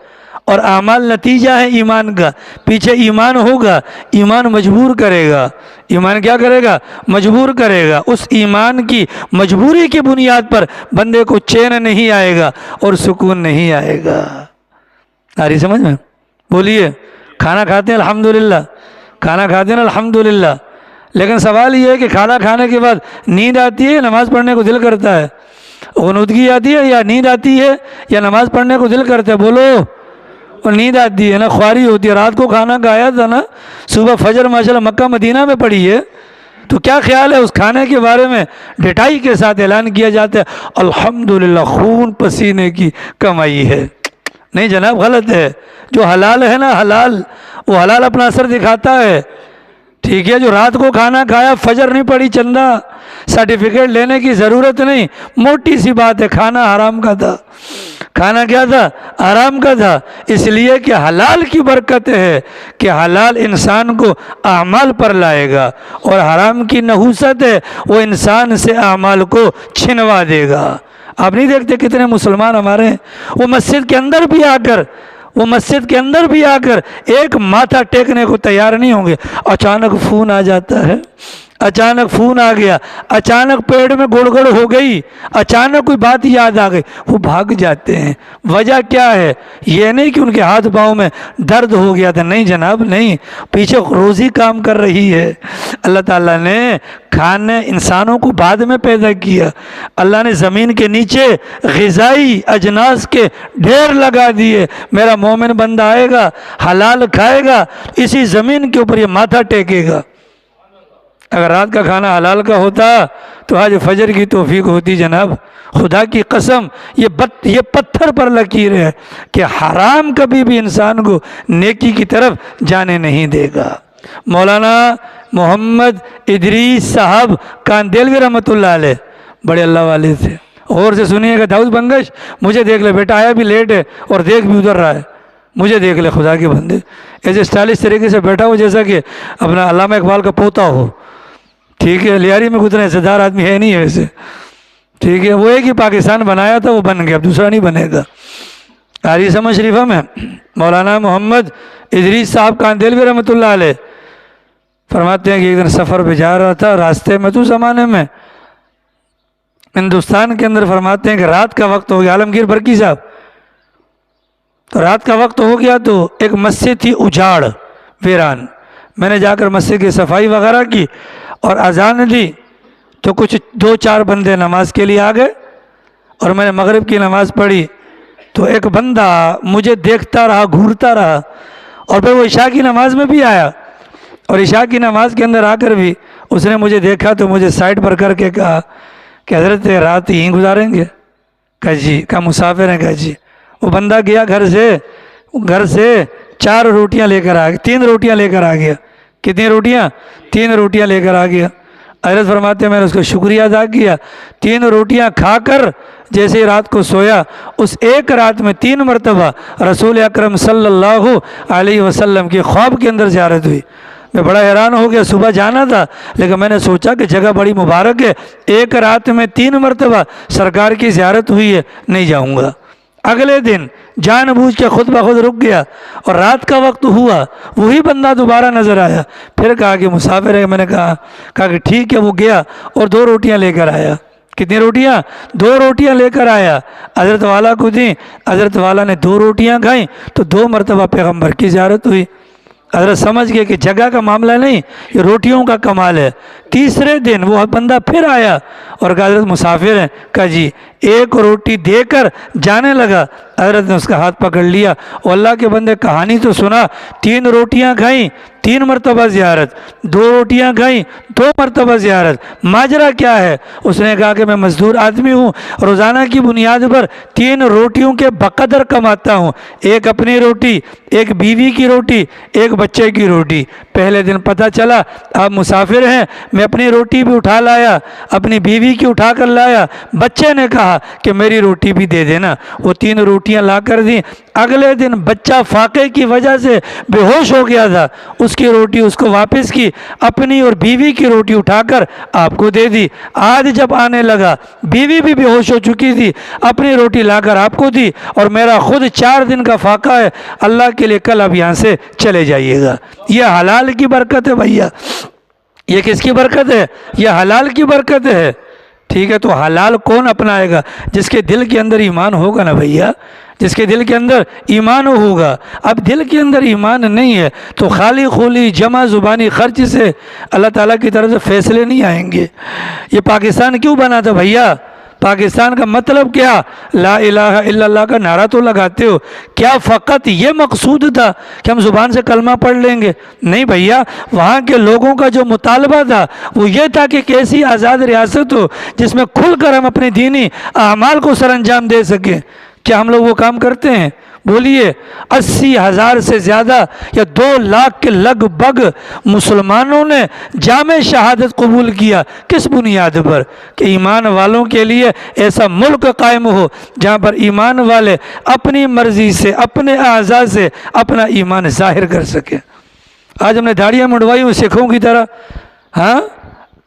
اور اعمال نتیجہ ہے ایمان کا۔ پیچھے ایمان ہوگا، ایمان مجبور کرے گا۔ ایمان کیا کرے گا؟ مجبور کرے گا۔ اس ایمان کی مجبوری کی بنیاد پر بندے کو چین نہیں آئے گا اور سکون نہیں آئے گا۔ آ رہی سمجھ میں؟ بولیے، کھانا کھاتے ہیں الحمدللہ، کھانا کھاتے ہیں الحمدللہ، لیکن سوال یہ ہے کہ کھانا کھانے کے بعد نیند آتی ہے، نماز پڑھنے کو دل کرتا ہے؟ غنودگی آتی ہے یا نیند آتی ہے یا نماز پڑھنے کو دل کرتا ہے؟ بولو اور نیند آتی ہے نا، خواری ہوتی ہے، رات کو کھانا کھایا تھا نا، صبح فجر ماشاءاللہ مکہ مدینہ میں پڑھی ہے، تو کیا خیال ہے اس کھانے کے بارے میں؟ ڈٹائی کے ساتھ اعلان کیا جاتا ہے الحمدللہ خون پسینے کی کمائی ہے۔ نہیں جناب، غلط ہے۔ جو حلال ہے نا، حلال، وہ حلال اپنا اثر دکھاتا ہے، ٹھیک ہے؟ جو رات کو کھانا کھایا، فجر نہیں پڑی، چندہ سرٹیفکیٹ لینے کی ضرورت نہیں، موٹی سی بات ہے، کھانا حرام کا تھا۔ کھانا کیا تھا؟ حرام کا تھا، اس لیے کہ حلال کی برکت ہے کہ حلال انسان کو اعمال پر لائے گا، اور حرام کی نحوست ہے وہ انسان سے اعمال کو چھنوا دے گا۔ آپ نہیں دیکھتے کتنے مسلمان ہمارے ہیں، وہ مسجد کے اندر بھی آ کر ایک ماتھا ٹیکنے کو تیار نہیں ہوں گے، اچانک فون آ جاتا ہے، اچانک فون آ گیا، اچانک پیٹ میں گڑگڑ ہو گئی، اچانک کوئی بات یاد آ گئی، وہ بھاگ جاتے ہیں۔ وجہ کیا ہے؟ یہ نہیں کہ ان کے ہاتھ پاؤں میں درد ہو گیا تھا، نہیں جناب، نہیں، پیچھے روزی کام کر رہی ہے۔ اللہ تعالیٰ نے کھانے انسانوں کو بعد میں پیدا کیا، اللہ نے زمین کے نیچے غذائی اجناس کے ڈھیر لگا دیے۔ میرا مومن بندہ آئے گا، حلال کھائے گا، اسی زمین کے اوپر یہ ماتھا ٹیکے گا۔ اگر رات کا کھانا حلال کا ہوتا تو آج فجر کی توفیق ہوتی جناب۔ خدا کی قسم، یہ پتھر پر لکیر ہے کہ حرام کبھی بھی انسان کو نیکی کی طرف جانے نہیں دے گا۔ مولانا محمد ادریس صاحب کاندیلوی رحمۃ اللہ علیہ بڑے اللہ والے تھے، غور سے سنیے گا۔ داؤد بنگش، مجھے دیکھ لے بیٹا، آیا بھی لیٹ ہے اور دیکھ بھی ادھر رہا ہے، مجھے دیکھ لے خدا کے بندے، ایسے اسٹائلش طریقے سے بیٹھا ہو جیسا کہ اپنا علامہ اقبال کا پوتا ہو، ٹھیک ہے؟ لیاری میں اتنا عزت دار آدمی ہے نہیں ویسے، ٹھیک ہے؟ وہ ایک ہی پاکستان بنایا تھا، وہ بن گیا، اب دوسرا نہیں بنے گا۔ قاری سمجھ شریفہ میں مولانا محمد ادریس صاحب کاندیلوی رحمۃ اللہ علیہ فرماتے ہیں کہ ایک دن سفر پہ جا رہا تھا، راستے میں تو زمانے میں ہندوستان کے اندر فرماتے ہیں کہ رات کا وقت ہو گیا، عالمگیر برکی صاحب، تو رات کا وقت ہو گیا تو ایک مسجد تھی اجاڑ ویران، میں نے جا کر مسجد کی صفائی وغیرہ کی اور اذان دی، تو کچھ 2-4 بندے نماز کے لیے آ گئے، اور میں نے مغرب کی نماز پڑھی تو ایک بندہ مجھے دیکھتا رہا، گھورتا رہا، اور پھر وہ عشاء کی نماز میں بھی آیا، اور عشاء کی نماز کے اندر آ کر بھی اس نے مجھے دیکھا تو مجھے سائڈ پر کر کے کہا کہ حضرت رات یہیں گزاریں گے؟ کہا جی۔ کہا مسافر ہیں؟ کہا جی۔ وہ بندہ گیا گھر سے 4 روٹیاں لے کر آ گیا، 3 روٹیاں لے کر آ گیا۔ کتنی روٹیاں؟ 3 روٹیاں لے کر آ گیا۔ حضرت فرماتے ہیں میں نے اس کو شکریہ ادا کیا، 3 روٹیاں کھا کر جیسے ہی رات کو سویا، اس ایک رات میں 3 مرتبہ رسول اکرم صلی اللہ علیہ وسلم کی خواب کے اندر زیارت ہوئی۔ میں بڑا حیران ہو گیا، صبح جانا تھا لیکن میں نے سوچا کہ جگہ بڑی مبارک ہے، ایک رات میں 3 مرتبہ سرکار کی زیارت ہوئی ہے، نہیں جاؤں گا۔ اگلے دن جان بوجھ کے خود بخود رک گیا، اور رات کا وقت ہوا، وہی بندہ دوبارہ نظر آیا، پھر کہا کہ مسافر ہے۔ میں نے کہا کہ ٹھیک ہے، وہ گیا اور 2 روٹیاں لے کر آیا۔ کتنی روٹیاں؟ 2 روٹیاں لے کر آیا، حضرت والا کو دیں، حضرت والا نے 2 روٹیاں کھائیں تو 2 مرتبہ پیغمبر کی زیارت ہوئی۔ حضرت سمجھ گئے کہ جگہ کا معاملہ نہیں، یہ روٹیوں کا کمال ہے۔ تیسرے دن وہ بندہ پھر آیا اور کہا حضرت مسافر ہیں؟ کہا جی۔ 1 روٹی دے کر جانے لگا، حضرت نے اس کا ہاتھ پکڑ لیا، اور اللہ کے بندے کہانی تو سنا، 3 روٹیاں کھائیں 3 مرتبہ زیارت، 2 روٹیاں کھائیں 2 مرتبہ زیارت، ماجرا کیا ہے؟ اس نے کہا کہ میں مزدور آدمی ہوں، روزانہ کی بنیاد پر 3 روٹیوں کے بقدر کماتا ہوں، 1 اپنی روٹی، 1 بیوی کی روٹی، 1 بچے کی روٹی۔ پہلے دن پتہ چلا آپ مسافر ہیں، میں اپنی روٹی بھی اٹھا لایا، اپنی بیوی کی اٹھا کر لایا، بچے نے کہا کہ میری روٹی بھی دے دینا، وہ 3 روٹیاں لا کر دیں۔ اگلے دن بچہ فاقے کی وجہ سے بے ہوش ہو گیا تھا، اس کی روٹی اس کو واپس کی، اپنی اور بیوی کی روٹی اٹھا کر آپ کو دے دی۔ آج جب آنے لگا، بیوی بھی بے ہوش ہو چکی تھی، اپنی روٹی لا کر آپ کو دی، اور میرا خود 4 دن کا فاقہ ہے، اللہ کے لیے کل اب یہاں سے چلے جائیے گا۔ یہ حلال کی برکت ہے بھیا۔ یہ کس کی برکت ہے؟ یہ حلال کی برکت ہے، ٹھیک ہے؟ تو حلال کون اپنائے گا؟ جس کے دل کے اندر ایمان ہوگا نا بھیا، جس کے دل کے اندر ایمان ہوگا۔ اب دل کے اندر ایمان نہیں ہے تو خالی خولی جمع زبانی خرچ سے اللہ تعالیٰ کی طرف سے فیصلے نہیں آئیں گے۔ یہ پاکستان کیوں بنا تھا بھیا؟ پاکستان کا مطلب کیا؟ لا الہ الا اللہ کا نعرہ تو لگاتے ہو، کیا فقط یہ مقصود تھا کہ ہم زبان سے کلمہ پڑھ لیں گے؟ نہیں بھیا، وہاں کے لوگوں کا جو مطالبہ تھا وہ یہ تھا کہ ایک ایسی آزاد ریاست ہو جس میں کھل کر ہم اپنے دینی اعمال کو سر انجام دے سکیں۔ کیا ہم لوگ وہ کام کرتے ہیں؟ بولیے۔ 80,000 سے زیادہ یا 2 لاکھ کے لگ بھگ مسلمانوں نے جامع شہادت قبول کیا۔ کس بنیاد پر؟ کہ ایمان والوں کے لیے ایسا ملک قائم ہو جہاں پر ایمان والے اپنی مرضی سے، اپنے اعضاء سے اپنا ایمان ظاہر کر سکیں۔ آج ہم نے داڑیاں منڈوائی ہوئی سکھوں کی طرح، ہاں؟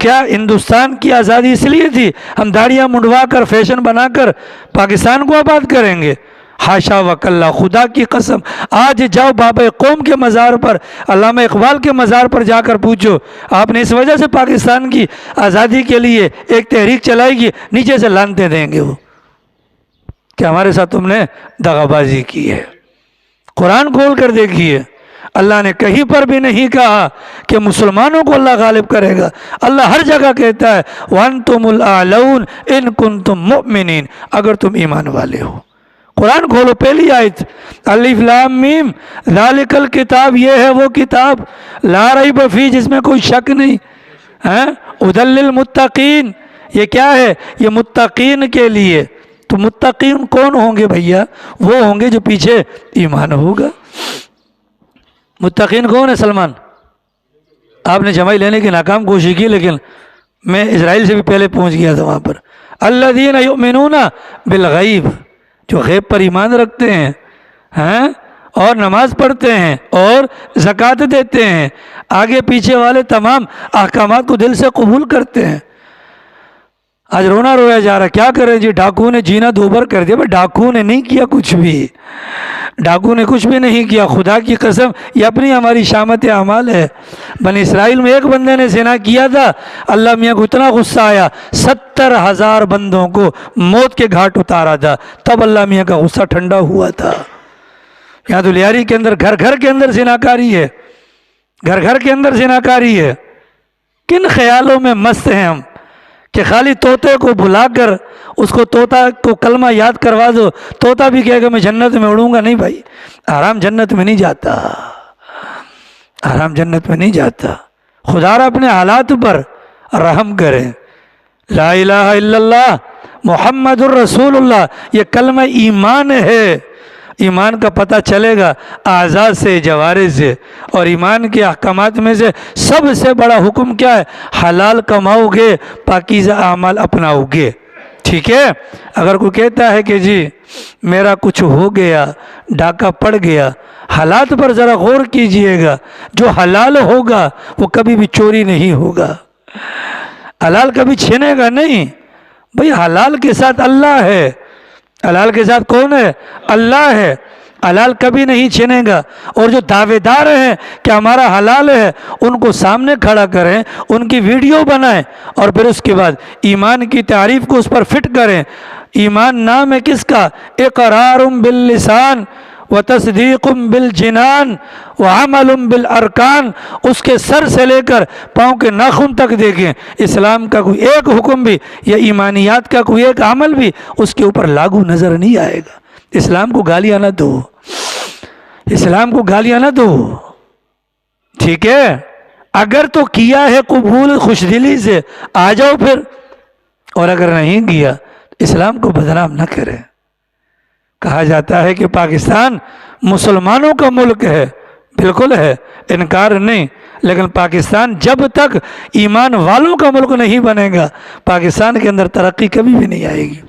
کیا ہندوستان کی آزادی اس لیے تھی ہم داڑیاں منڈوا کر فیشن بنا کر پاکستان کو آباد کریں گے؟ حاشا وکلا، خدا کی قسم۔ آج جاؤ بابا قوم کے مزار پر، علامہ اقبال کے مزار پر جا کر پوچھو آپ نے اس وجہ سے پاکستان کی آزادی کے لیے ایک تحریک چلائی گی، نیچے سے لانتے دیں گے وہ کہ ہمارے ساتھ تم نے دغا بازی کی ہے۔ قرآن کھول کر دیکھیے، اللہ نے کہیں پر بھی نہیں کہا کہ مسلمانوں کو اللہ غالب کرے گا۔ اللہ ہر جگہ کہتا ہے وَأَنْتُمُ الْأَعْلَوْنَ إِن كُنتُم مُؤْمِنِينَ، اگر تم ایمان والے ہو۔ قرآن کھولو، پہلی آیت، الف لام میم ذالک الکتاب، یہ ہے وہ کتاب لا ریب فیہ، جس میں کوئی شک نہیں ہے، ھدی للمتقین، یہ کیا ہے؟ یہ متقین کے لیے۔ تو متقین کون ہوں گے بھیا؟ وہ ہوں گے جو پیچھے ایمان ہوگا۔ متقین کون ہے سلمان؟ آپ نے جمائی لینے کی ناکام کوشش کی، لیکن میں اسرائیل سے بھی پہلے پہنچ گیا تھا وہاں پر۔ الذین یؤمنون بالغیب، جو غیب پر ایمان رکھتے ہیں، ہیں اور نماز پڑھتے ہیں اور زکوٰۃ دیتے ہیں، آگے پیچھے والے تمام احکامات کو دل سے قبول کرتے ہیں۔ آج رونا رویا جا رہا، کیا کریں جی؟ ڈاکو نے جینا دوبر کر دیا۔ بھائی ڈاکو نے نہیں کیا کچھ بھی، ڈاکو نے کچھ بھی نہیں کیا، خدا کی قسم یہ اپنی ہماری شامت اعمال ہے۔ بنی اسرائیل میں ایک بندے نے زنا کیا تھا، اللہ میاں کو اتنا غصہ آیا 70,000 بندوں کو موت کے گھاٹ اتارا تھا، تب اللہ میاں کا غصہ ٹھنڈا ہوا تھا۔ یہاں تو لیاری کے اندر گھر گھر کے اندر زناکاری ہے، گھر گھر کے اندر زناکاری ہے۔ کن خیالوں میں مست ہیں ہم کہ خالی طوطے کو بلا کر اس کو طوطا کو کلمہ یاد کروا دو، طوطا بھی کہے گا میں جنت میں اڑوں گا۔ نہیں بھائی، آرام جنت میں نہیں جاتا، آرام جنت میں نہیں جاتا۔ خدا را اپنے حالات پر رحم کرے۔ لا الہ الا اللہ محمد الرسول اللہ، یہ کلمہ ایمان ہے۔ ایمان کا پتہ چلے گا اعضاء سے، جوارح سے، اور ایمان کے احکامات میں سے سب سے بڑا حکم کیا ہے؟ حلال کماؤ گے، پاکیزہ اعمال اپناؤ گے، ٹھیک ہے؟ اگر کوئی کہتا ہے کہ جی میرا کچھ ہو گیا، ڈاکہ پڑ گیا، حالات پر ذرا غور کیجئے گا، جو حلال ہوگا وہ کبھی بھی چوری نہیں ہوگا، حلال کبھی چھینے گا نہیں۔ بھئی حلال کے ساتھ اللہ ہے، حلال کے ساتھ کون ہے؟ اللہ ہے، حلال کبھی نہیں چھینے گا۔ اور جو دعوے دار ہیں کہ ہمارا حلال ہے، ان کو سامنے کھڑا کریں، ان کی ویڈیو بنائیں، اور پھر اس کے بعد ایمان کی تعریف کو اس پر فٹ کریں۔ ایمان نام ہے کس کا؟ اقرار باللسان وتصدیق بالجنان وعمل بالارکان، اس کے سر سے لے کر پاؤں کے ناخن تک دیکھیں، اسلام کا کوئی ایک حکم بھی یا ایمانیات کا کوئی ایک عمل بھی اس کے اوپر لاگو نظر نہیں آئے گا۔ اسلام کو گالیاں نہ دو، اسلام کو گالیاں نہ دو، ٹھیک ہے؟ اگر تو کیا ہے قبول خوش دلی سے آ جاؤ پھر، اور اگر نہیں کیا اسلام کو بدنام نہ کرے۔ کہا جاتا ہے کہ پاکستان مسلمانوں کا ملک ہے، بالکل ہے، انکار نہیں، لیکن پاکستان جب تک ایمان والوں کا ملک نہیں بنے گا، پاکستان کے اندر ترقی کبھی بھی نہیں آئے گی۔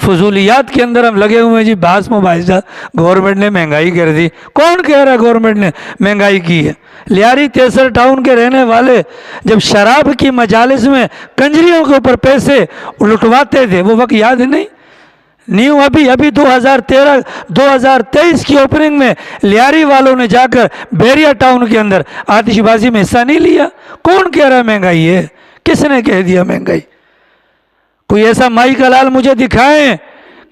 فضولیات کے اندر ہم لگے ہوئے ہیں جی، بحث مباحثہ، گورنمنٹ نے مہنگائی کر دی۔ کون کہہ رہا ہے گورنمنٹ نے مہنگائی کی ہے؟ لیاری تیسر ٹاؤن کے رہنے والے جب شراب کی مجالس میں کنجریوں کے اوپر پیسے لٹواتے تھے، وہ وقت یاد نہیں؟ نیو ابھی 2023 کی اوپننگ میں لیاری والوں نے جا کر بیریا ٹاؤن کے اندر آتش بازی میں حصہ نہیں لیا۔ کون کہہ رہا ہے مہنگائی ہے؟ کس نے کہہ دیا مہنگائی؟ کوئی ایسا مائی کا لال مجھے دکھائیں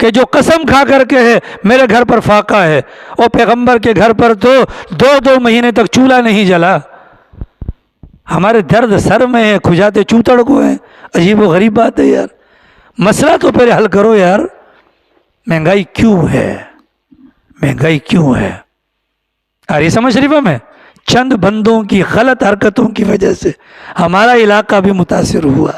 کہ جو قسم کھا کر کے ہے میرے گھر پر فاقہ ہے، اور پیغمبر کے گھر پر تو 2 مہینے تک چولہا نہیں جلا۔ ہمارے درد سر میں ہے، کھجاتے چوتڑ کو ہیں۔ عجیب و غریب بات ہے یار، مسئلہ تو پہلے حل کرو یار، مہنگائی کیوں ہے، مہنگائی کیوں ہے؟ یہ سمجھ شریفہ میں چند بندوں کی غلط حرکتوں کی وجہ سے ہمارا علاقہ بھی متاثر ہوا،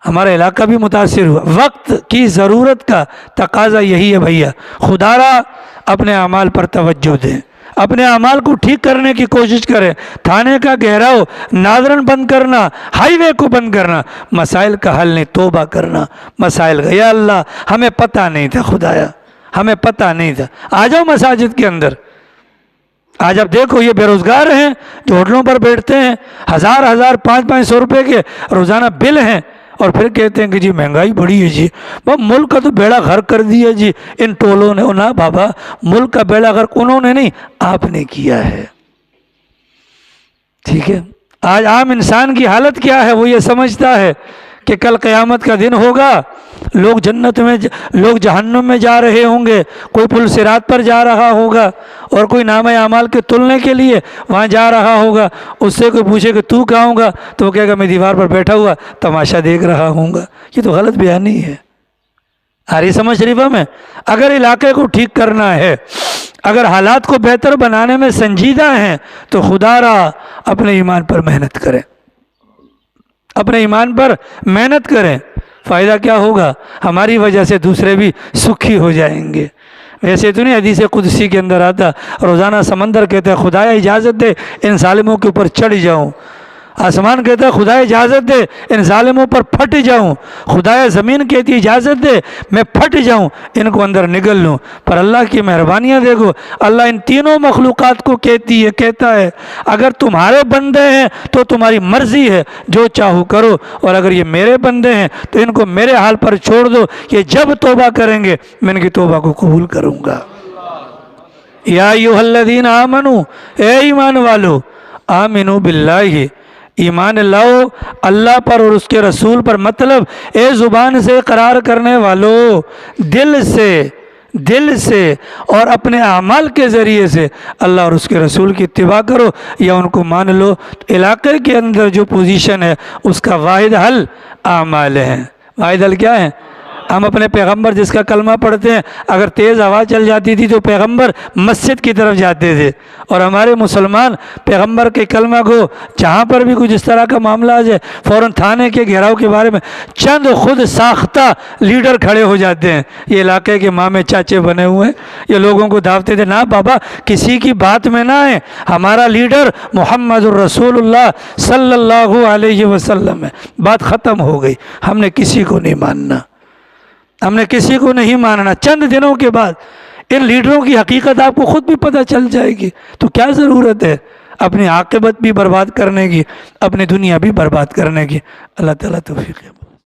ہمارا علاقہ بھی متاثر ہوا۔ وقت کی ضرورت کا تقاضا یہی ہے بھیا، خدا را اپنے اعمال پر توجہ دیں، اپنے اعمال کو ٹھیک کرنے کی کوشش کریں۔ تھانے کا گھیراؤ، ناظرن بند کرنا، ہائی وے کو بند کرنا مسائل کا حل نہیں، توبہ کرنا مسائل کا۔ یا اللہ ہمیں پتہ نہیں تھا، خدایا ہمیں پتہ نہیں تھا۔ آ جاؤ مساجد کے اندر، آج اب دیکھو یہ بے روزگار ہیں جو ہوٹلوں پر بیٹھتے ہیں، 1000 500 روپے کے روزانہ بل ہیں، اور پھر کہتے ہیں کہ جی مہنگائی بڑی ہے جی، ملک کا تو بیڑا غرق کر دیا جی ان ٹولوں نے۔ نہ بابا، ملک کا بیڑا غرق انہوں نے نہیں، آپ نے کیا ہے، ٹھیک ہے؟ آج عام انسان کی حالت کیا ہے؟ وہ یہ سمجھتا ہے کہ کل قیامت کا دن ہوگا، لوگ جنت میں، لوگ جہنم میں جا رہے ہوں گے، کوئی پل صراط پر جا رہا ہوگا، اور کوئی نامہ اعمال کے تلنے کے لیے وہاں جا رہا ہوگا۔ اس سے کوئی پوچھے کہ تو کہاں ہوگا، تو وہ کہے گا میں دیوار پر بیٹھا ہوا تماشا دیکھ رہا ہوں گا۔ یہ تو غلط بیانی ہے۔ آ رہی سمجھ شریفہ میں؟ اگر علاقے کو ٹھیک کرنا ہے، اگر حالات کو بہتر بنانے میں سنجیدہ ہیں، تو خدا را اپنے ایمان پر محنت کریں، اپنے ایمان پر محنت کریں۔ فائدہ کیا ہوگا؟ ہماری وجہ سے دوسرے بھی سکھی ہو جائیں گے۔ ویسے تو نہیں، حدیث قدسی کے اندر آتا، روزانہ سمندر کہتا ہے خدایا اجازت دے ان ظالموں کے اوپر چڑھ جاؤں، آسمان کہتا ہے خدایا اجازت دے ان ظالموں پر پھٹ جاؤں، خدایا زمین کہتی ہے اجازت دے میں پھٹ جاؤں، ان کو اندر نگل لوں۔ پر اللہ کی مہربانیاں دیکھو، اللہ ان تینوں مخلوقات کو کہتا ہے اگر تمہارے بندے ہیں تو تمہاری مرضی ہے، جو چاہو کرو، اور اگر یہ میرے بندے ہیں تو ان کو میرے حال پر چھوڑ دو، یہ جب توبہ کریں گے میں ان کی توبہ کو قبول کروں گا۔ یا ایھا الذین آمنو، اے ایمان والو، آمنو باللہ، ایمان لاؤ اللہ پر اور اس کے رسول پر، مطلب اے زبان سے اقرار کرنے والو، دل سے اور اپنے اعمال کے ذریعے سے اللہ اور اس کے رسول کی اتباع کرو یا ان کو مان لو۔ علاقے کے اندر جو پوزیشن ہے اس کا واحد حل اعمال ہیں۔ واحد حل کیا ہے؟ ہم اپنے پیغمبر جس کا کلمہ پڑھتے ہیں، اگر تیز ہوا چل جاتی تھی تو پیغمبر مسجد کی طرف جاتے تھے، اور ہمارے مسلمان پیغمبر کے کلمہ کو جہاں پر بھی کچھ اس طرح کا معاملہ آ جائے فوراً تھانے کے گھیراؤ کے بارے میں چند خود ساختہ لیڈر کھڑے ہو جاتے ہیں، یہ علاقے کے مامے چاچے بنے ہوئے ہیں، یہ لوگوں کو دعوتیں دے۔ نہ بابا، کسی کی بات میں نہ آئے، ہمارا لیڈر محمد الرسول اللہ صلی اللہ علیہ وسلم ہے، بات ختم ہو گئی، ہم نے کسی کو نہیں ماننا، ہم نے کسی کو نہیں ماننا۔ چند دنوں کے بعد ان لیڈروں کی حقیقت آپ کو خود بھی پتہ چل جائے گی، تو کیا ضرورت ہے اپنی عاقبت بھی برباد کرنے کی، اپنی دنیا بھی برباد کرنے کی۔ اللہ تعالیٰ توفیق ہے۔